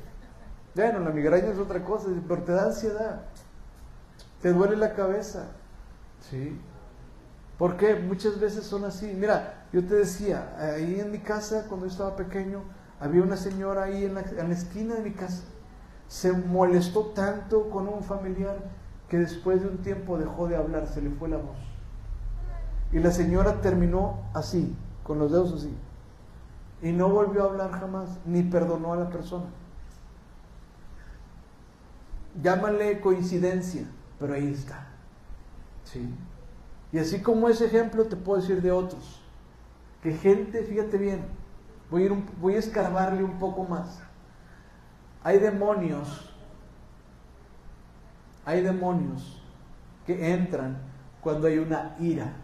Bueno, la migraña es otra cosa, pero te da ansiedad. Te duele la cabeza. ¿Sí? ¿Por qué? Muchas veces son así. Mira, yo te decía, ahí en mi casa, cuando yo estaba pequeño, había una señora ahí en la esquina de mi casa. Se molestó tanto con un familiar que después de un tiempo dejó de hablar, se le fue la voz. Y la señora terminó así, con los dedos así. Y no volvió a hablar jamás, ni perdonó a la persona. Llámale coincidencia, pero ahí está. ¿Sí? Y así como ese ejemplo te puedo decir de otros. Que gente, fíjate bien, voy a escarbarle un poco más. Hay demonios que entran cuando hay una ira.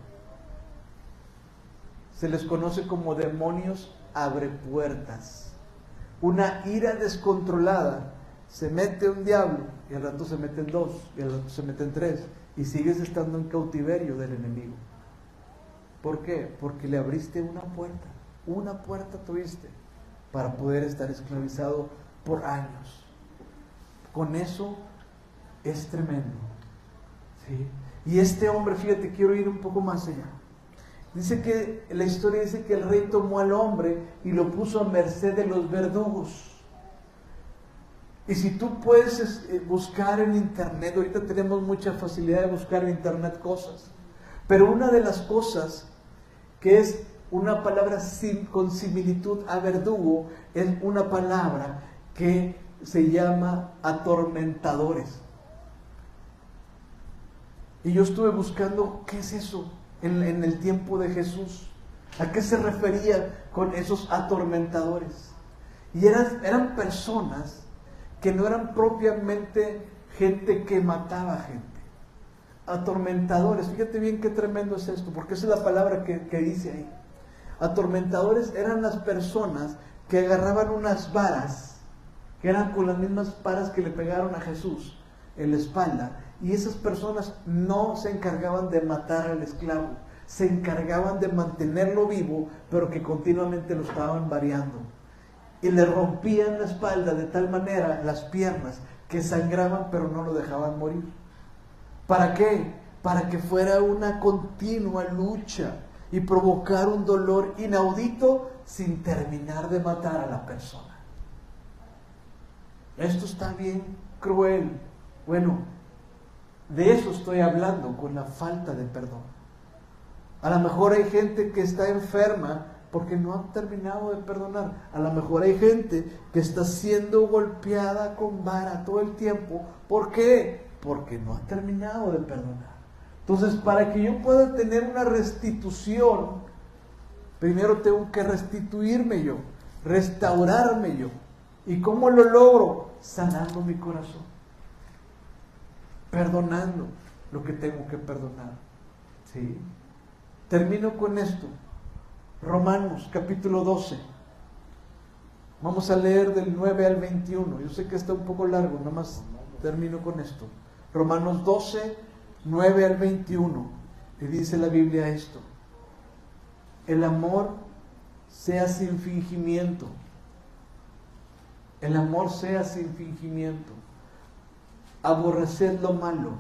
Se les conoce como demonios abrepuertas. Una ira descontrolada, se mete un diablo y al rato se meten 2 y al rato se meten 3 y sigues estando en cautiverio del enemigo. ¿Por qué? Porque le abriste una puerta tuviste para poder estar esclavizado por años. Con eso es tremendo. ¿Sí? Y este hombre, fíjate, quiero ir un poco más allá. Dice que la historia dice que el rey tomó al hombre y lo puso a merced de los verdugos. Y si tú puedes buscar en internet, ahorita tenemos mucha facilidad de buscar en internet cosas, pero una de las cosas que es una palabra con similitud a verdugo es una palabra que se llama atormentadores. Y yo estuve buscando qué es eso en el tiempo de Jesús. ¿A qué se refería con esos atormentadores? Y eran personas que no eran propiamente gente que mataba gente. Atormentadores, fíjate bien qué tremendo es esto, porque esa es la palabra que dice ahí. Atormentadores eran las personas que agarraban unas varas, que eran con las mismas varas que le pegaron a Jesús en la espalda, y esas personas no se encargaban de matar al esclavo, se encargaban de mantenerlo vivo, pero que continuamente lo estaban variando. Y le rompían la espalda de tal manera, las piernas, que sangraban, pero no lo dejaban morir. ¿Para qué? Para que fuera una continua lucha y provocar un dolor inaudito sin terminar de matar a la persona. Esto está bien cruel. Bueno, de eso estoy hablando con la falta de perdón. A lo mejor hay gente que está enferma porque no han terminado de perdonar. A lo mejor hay gente que está siendo golpeada con vara todo el tiempo. ¿Por qué? Porque no ha terminado de perdonar. Entonces, para que yo pueda tener una restitución Primero tengo que restituirme yo, restaurarme yo. ¿Y cómo lo logro? Sanando mi corazón, perdonando lo que tengo que perdonar. ¿Sí? Termino con esto. Romanos capítulo 12. Vamos a leer del 9 al 21. Yo sé que está un poco largo, nada más termino con esto. Romanos 12, 9 al 21. Y dice la Biblia esto: el amor sea sin fingimiento. El amor sea sin fingimiento. Aborreced lo malo,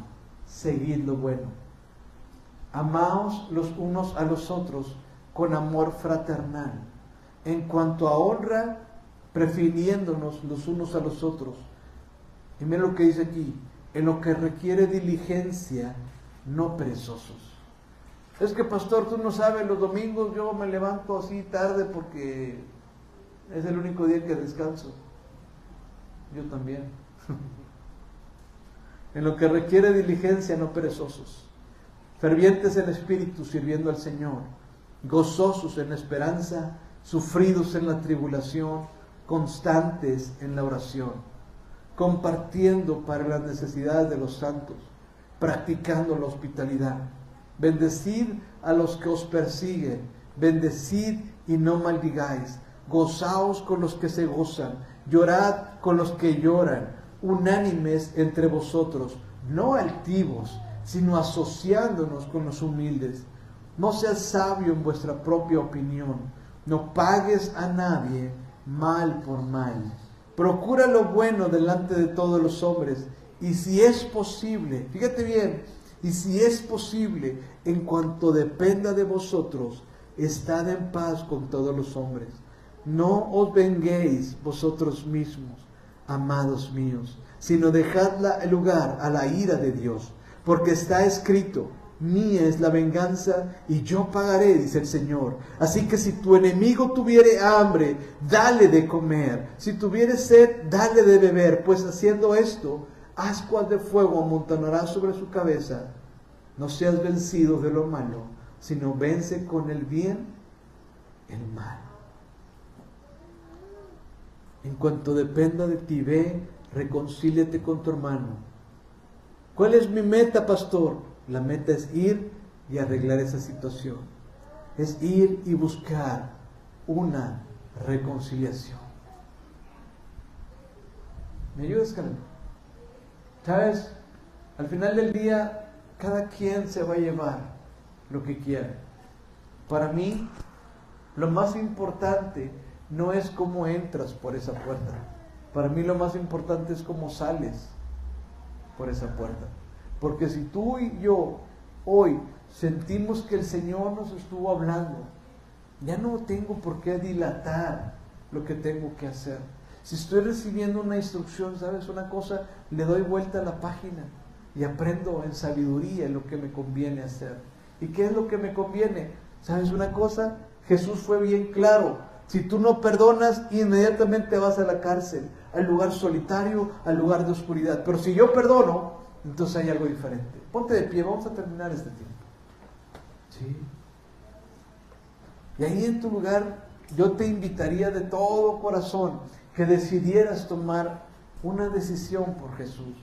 seguid lo bueno. Amaos los unos a los otros con amor fraternal. En cuanto a honra, prefiriéndonos los unos a los otros. Y mira lo que dice aquí: en lo que requiere diligencia, no perezosos. Es que, pastor, tú no sabes, los domingos yo me levanto así tarde porque es el único día que descanso. Yo también. En lo que requiere diligencia, no perezosos. Fervientes en espíritu, sirviendo al Señor. Gozosos en la esperanza, sufridos en la tribulación, constantes en la oración. Compartiendo para las necesidades de los santos, practicando la hospitalidad. Bendecid a los que os persiguen, bendecid y no maldigáis. Gozaos con los que se gozan, llorad con los que lloran, unánimes entre vosotros, no altivos, sino asociándonos con los humildes. No seas sabio en vuestra propia opinión, no pagues a nadie mal por mal. Procura lo bueno delante de todos los hombres, y si es posible, fíjate bien, y si es posible, en cuanto dependa de vosotros, estad en paz con todos los hombres. No os venguéis vosotros mismos, amados míos, sino dejad el lugar a la ira de Dios, porque está escrito: mía es la venganza y yo pagaré, dice el Señor. Así que si tu enemigo tuviere hambre, dale de comer. Si tuviere sed, dale de beber, pues haciendo esto, ascuas de fuego amontonará sobre su cabeza. No seas vencido de lo malo, sino vence con el bien el mal. En cuanto dependa de ti, ve, reconcíliate con tu hermano. ¿Cuál es mi meta, pastor? La meta es ir y arreglar esa situación. Es ir y buscar una reconciliación. ¿Me ayudas, Carmen? ¿Sabes? Al final del día, cada quien se va a llevar lo que quiera. Para mí, lo más importante no es cómo entras por esa puerta. Para mí lo más importante es cómo sales por esa puerta. Porque si tú y yo hoy sentimos que el Señor nos estuvo hablando, ya no tengo por qué dilatar lo que tengo que hacer. Si estoy recibiendo una instrucción, ¿sabes una cosa? Le doy vuelta a la página y aprendo en sabiduría lo que me conviene hacer. ¿Y qué es lo que me conviene? ¿Sabes una cosa? Jesús fue bien claro. Si tú no perdonas, inmediatamente vas a la cárcel, al lugar solitario, al lugar de oscuridad. Pero si yo perdono, entonces hay algo diferente. Ponte de pie, vamos a terminar este tiempo. ¿Sí? Y ahí en tu lugar, yo te invitaría de todo corazón que decidieras tomar una decisión por Jesús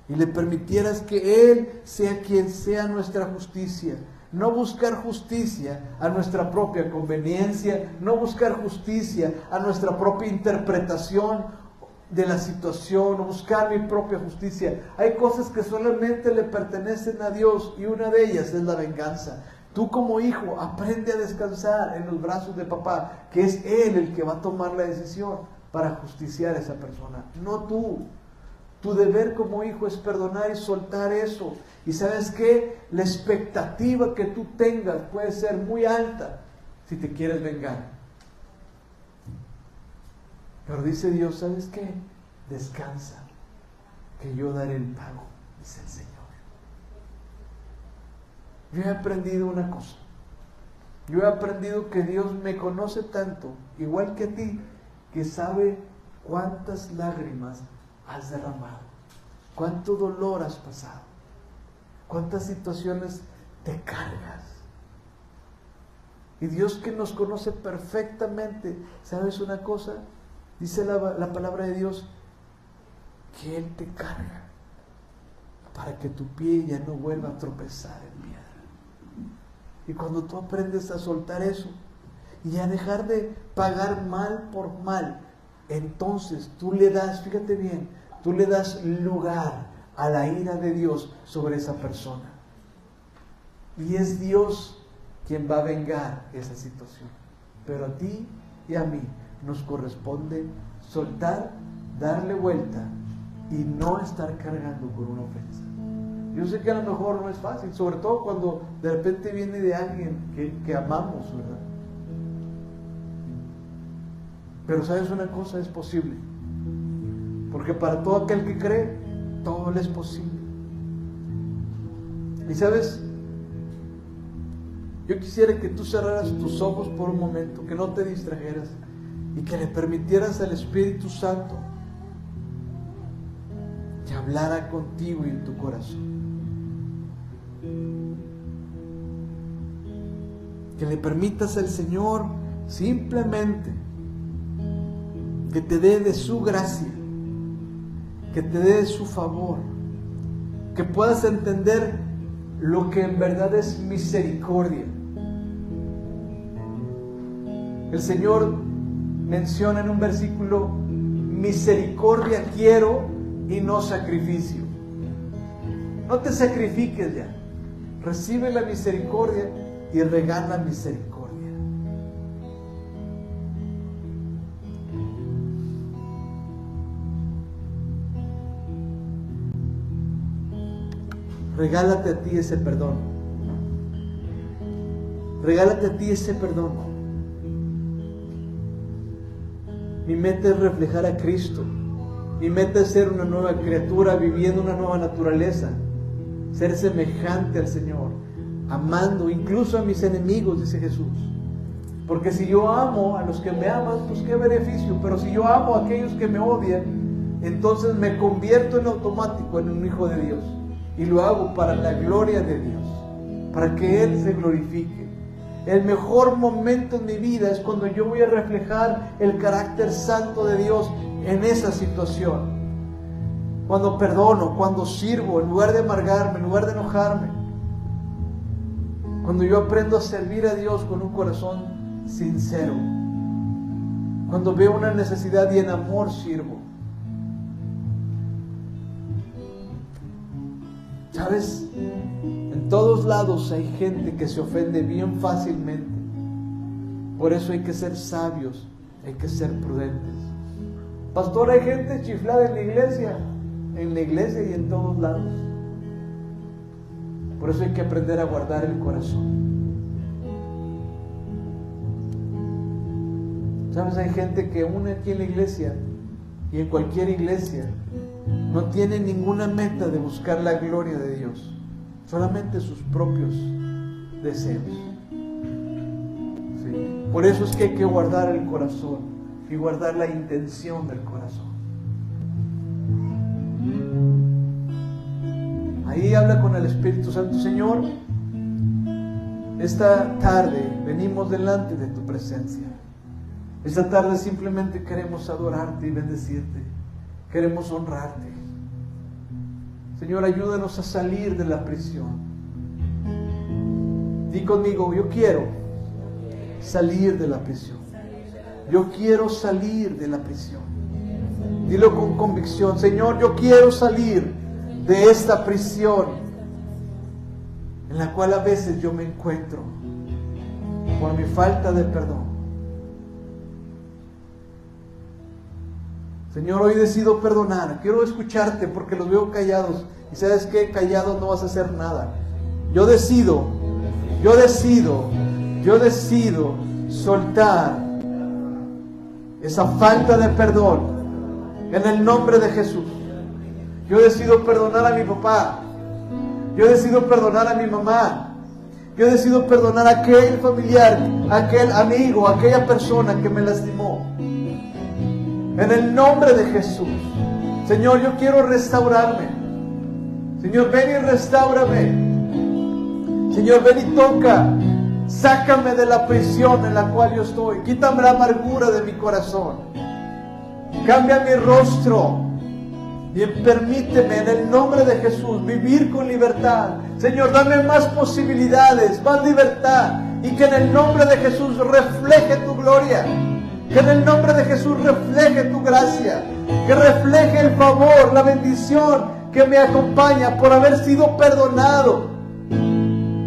y le permitieras que Él sea quien sea nuestra justicia. No buscar justicia a nuestra propia conveniencia, no buscar justicia a nuestra propia interpretación de la situación, o buscar mi propia justicia. Hay cosas que solamente le pertenecen a Dios y una de ellas es la venganza. Tú como hijo aprende a descansar en los brazos de papá, que es Él el que va a tomar la decisión para justiciar a esa persona, no tú. Tu deber como hijo es perdonar y soltar eso. Y ¿sabes qué? La expectativa que tú tengas puede ser muy alta si te quieres vengar. Pero dice Dios, ¿sabes qué? Descansa, que yo daré el pago, dice el Señor. Yo he aprendido una cosa. Yo he aprendido que Dios me conoce tanto, igual que a ti, que sabe cuántas lágrimas has derramado, cuánto dolor has pasado, cuántas situaciones te cargas. Y Dios, que nos conoce perfectamente, ¿sabes una cosa? Dice la palabra de Dios, que Él te carga para que tu pie ya no vuelva a tropezar en piedra. Y cuando tú aprendes a soltar eso y a dejar de pagar mal por mal, entonces tú le das, fíjate bien, tú le das lugar a la ira de Dios sobre esa persona. Y es Dios quien va a vengar esa situación. Pero a ti y a mí nos corresponde soltar, darle vuelta y no estar cargando con una ofensa. Yo sé que a lo mejor no es fácil, sobre todo cuando de repente viene de alguien que amamos, ¿verdad? Pero ¿sabes una cosa? Es posible. Porque para todo aquel que cree, todo le es posible. Y ¿sabes? Yo quisiera que tú cerraras tus ojos por un momento, que no te distrajeras y que le permitieras al Espíritu Santo que hablara contigo y en tu corazón. Que le permitas al Señor simplemente que te dé de su gracia, que te dé de su favor, que puedas entender lo que en verdad es misericordia. El Señor menciona en un versículo: misericordia quiero y no sacrificio. No te sacrifiques ya, recibe la misericordia y regala misericordia. Regálate a ti ese perdón. Regálate a ti ese perdón. Mi meta es reflejar a Cristo. Mi meta es ser una nueva criatura, viviendo una nueva naturaleza. Ser semejante al Señor, amando incluso a mis enemigos, dice Jesús. Porque si yo amo a los que me aman, pues qué beneficio. Pero si yo amo a aquellos que me odian, entonces me convierto en automático en un hijo de Dios. Y lo hago para la gloria de Dios, para que Él se glorifique. El mejor momento en mi vida es cuando yo voy a reflejar el carácter santo de Dios en esa situación. Cuando perdono, cuando sirvo, en lugar de amargarme, en lugar de enojarme. Cuando yo aprendo a servir a Dios con un corazón sincero. Cuando veo una necesidad y en amor sirvo. ¿Sabes? En todos lados hay gente que se ofende bien fácilmente. Por eso hay que ser sabios, hay que ser prudentes. Pastor, hay gente chiflada en la iglesia y en todos lados. Por eso hay que aprender a guardar el corazón. ¿Sabes? Hay gente que aún aquí en la iglesia y en cualquier iglesia no tiene ninguna meta de buscar la gloria de Dios, solamente sus propios deseos. ¿Sí? Por eso es que hay que guardar el corazón y guardar la intención del corazón. Ahí habla con el Espíritu Santo. Señor, esta tarde venimos delante de tu presencia. Esta tarde simplemente queremos adorarte y bendecirte. Queremos honrarte. Señor, ayúdanos a salir de la prisión. Di conmigo: yo quiero salir de la prisión. Yo quiero salir de la prisión. Dilo con convicción: Señor, yo quiero salir de esta prisión en la cual a veces yo me encuentro por mi falta de perdón. Señor, hoy decido perdonar. Quiero escucharte porque los veo callados. Y ¿sabes qué? Callados no vas a hacer nada. Yo decido soltar esa falta de perdón en el nombre de Jesús. Yo decido perdonar a mi papá. Yo decido perdonar a mi mamá. Yo decido perdonar a aquel familiar, a aquel amigo, a aquella persona que me lastimó. En el nombre de Jesús. Señor, yo quiero restaurarme. Señor, ven y restáurame. Señor, ven y toca Sácame de la prisión en la cual yo estoy. Quítame la amargura de mi corazón. Cambia mi rostro. Y permíteme en el nombre de Jesús vivir con libertad. Señor, dame más posibilidades, más libertad. Y que en el nombre de Jesús refleje tu gloria. Que en el nombre de Jesús refleje tu gracia. Que refleje el favor, la bendición que me acompaña por haber sido perdonado.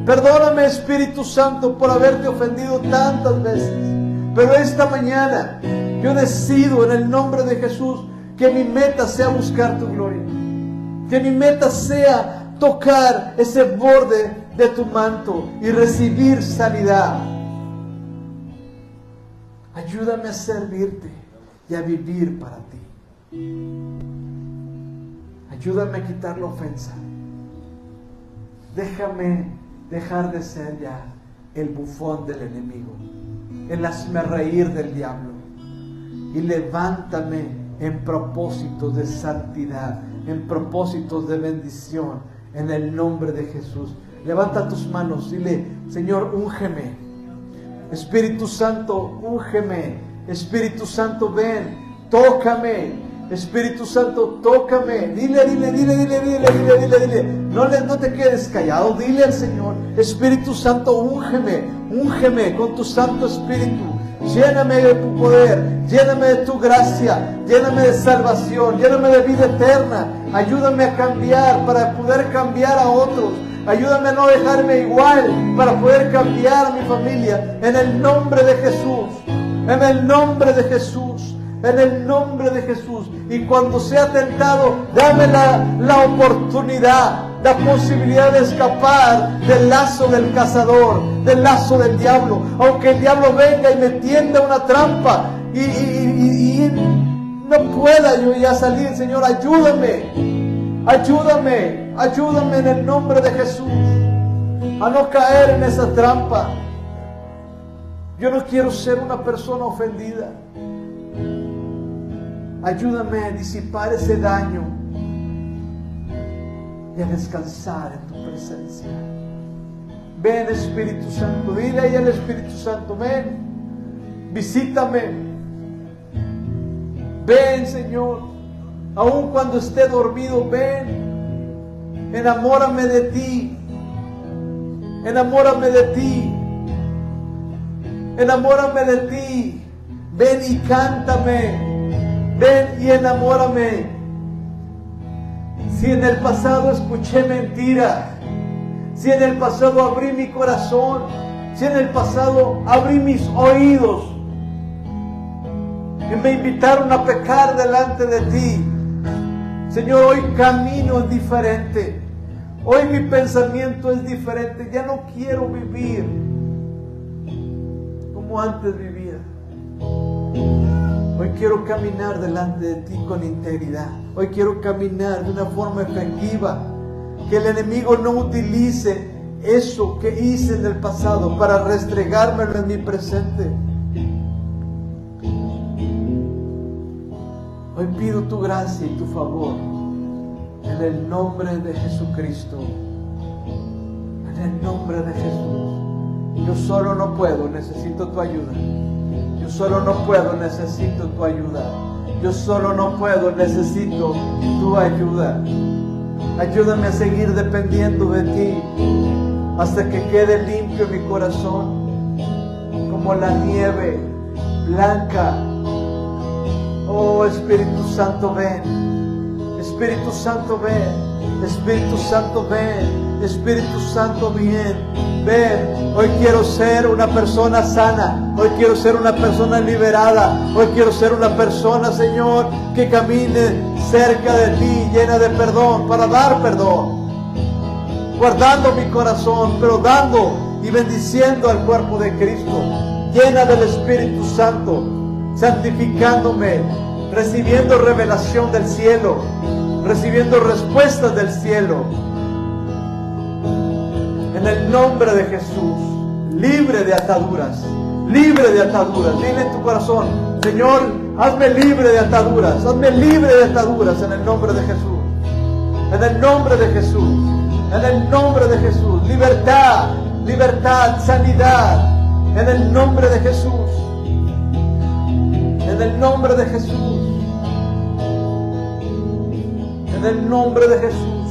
Perdóname, Espíritu Santo, por haberte ofendido tantas veces. Pero esta mañana yo decido en el nombre de Jesús que mi meta sea buscar tu gloria. Que mi meta sea tocar ese borde de tu manto y recibir sanidad. Ayúdame a servirte y a vivir para ti. Ayúdame a quitar la ofensa. Déjame dejar de ser ya el bufón del enemigo, el hazmerreír del diablo, y levántame en propósitos de santidad, en propósitos de bendición, en el nombre de Jesús. Levanta tus manos, dile: Señor, úngeme. Espíritu Santo, úngeme. Espíritu Santo, ven, tócame. Espíritu Santo, tócame. Dile. No te quedes callado. Dile al Señor: Espíritu Santo, úngeme con tu Santo Espíritu. Lléname de tu poder, lléname de tu gracia, lléname de salvación, lléname de vida eterna. Ayúdame a cambiar para poder cambiar a otros. Ayúdame a no dejarme igual para poder cambiar a mi familia. En el nombre de Jesús. En el nombre de Jesús. En el nombre de Jesús. Y cuando sea tentado, dame la oportunidad, la posibilidad de escapar del lazo del cazador, del lazo del diablo. Aunque el diablo venga y me tienda una trampa y no pueda yo ya salir, Señor, ayúdame en el nombre de Jesús a no caer en esa trampa. Yo no quiero ser una persona ofendida. Ayúdame a disipar ese daño y a descansar en tu presencia. Ven, Espíritu Santo, dile ahí al Espíritu Santo: ven, visítame. Ven, Señor, aun cuando esté dormido, ven, enamórame de ti, enamórame de ti, enamórame de ti. Ven y cántame. Ven y enamórame. Si en el pasado escuché mentira, si en el pasado abrí mi corazón, si en el pasado abrí mis oídos y me invitaron a pecar delante de ti, Señor, hoy camino es diferente. Hoy mi pensamiento es diferente. Ya no quiero vivir como antes vivía. Hoy quiero caminar delante de ti con integridad. Hoy quiero caminar de una forma efectiva. Que el enemigo no utilice eso que hice en el pasado para restregármelo en mi presente. Hoy pido tu gracia y tu favor en el nombre de Jesucristo. En el nombre de Jesús. Yo solo no puedo, necesito tu ayuda. Yo solo no puedo, necesito tu ayuda. Yo solo no puedo, necesito tu ayuda. Ayúdame a seguir dependiendo de ti hasta que quede limpio mi corazón como la nieve blanca. Oh, Espíritu Santo, ven. Espíritu Santo, ven. Espíritu Santo, ven. Espíritu Santo, ven. Hoy quiero ser una persona sana. Hoy quiero ser una persona liberada. Hoy quiero ser una persona, Señor, que camine cerca de ti, llena de perdón, para dar perdón. Guardando mi corazón, pero dando y bendiciendo al cuerpo de Cristo. Llena del Espíritu Santo, santificándome, recibiendo revelación del cielo, recibiendo respuestas del cielo. En el nombre de Jesús, libre de ataduras, libre de ataduras. Dile en tu corazón: Señor, hazme libre de ataduras, hazme libre de ataduras en el nombre de Jesús. En el nombre de Jesús, en el nombre de Jesús. Libertad, libertad, sanidad, en el nombre de Jesús. En el nombre de Jesús. En el nombre de Jesús.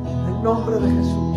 En el nombre de Jesús.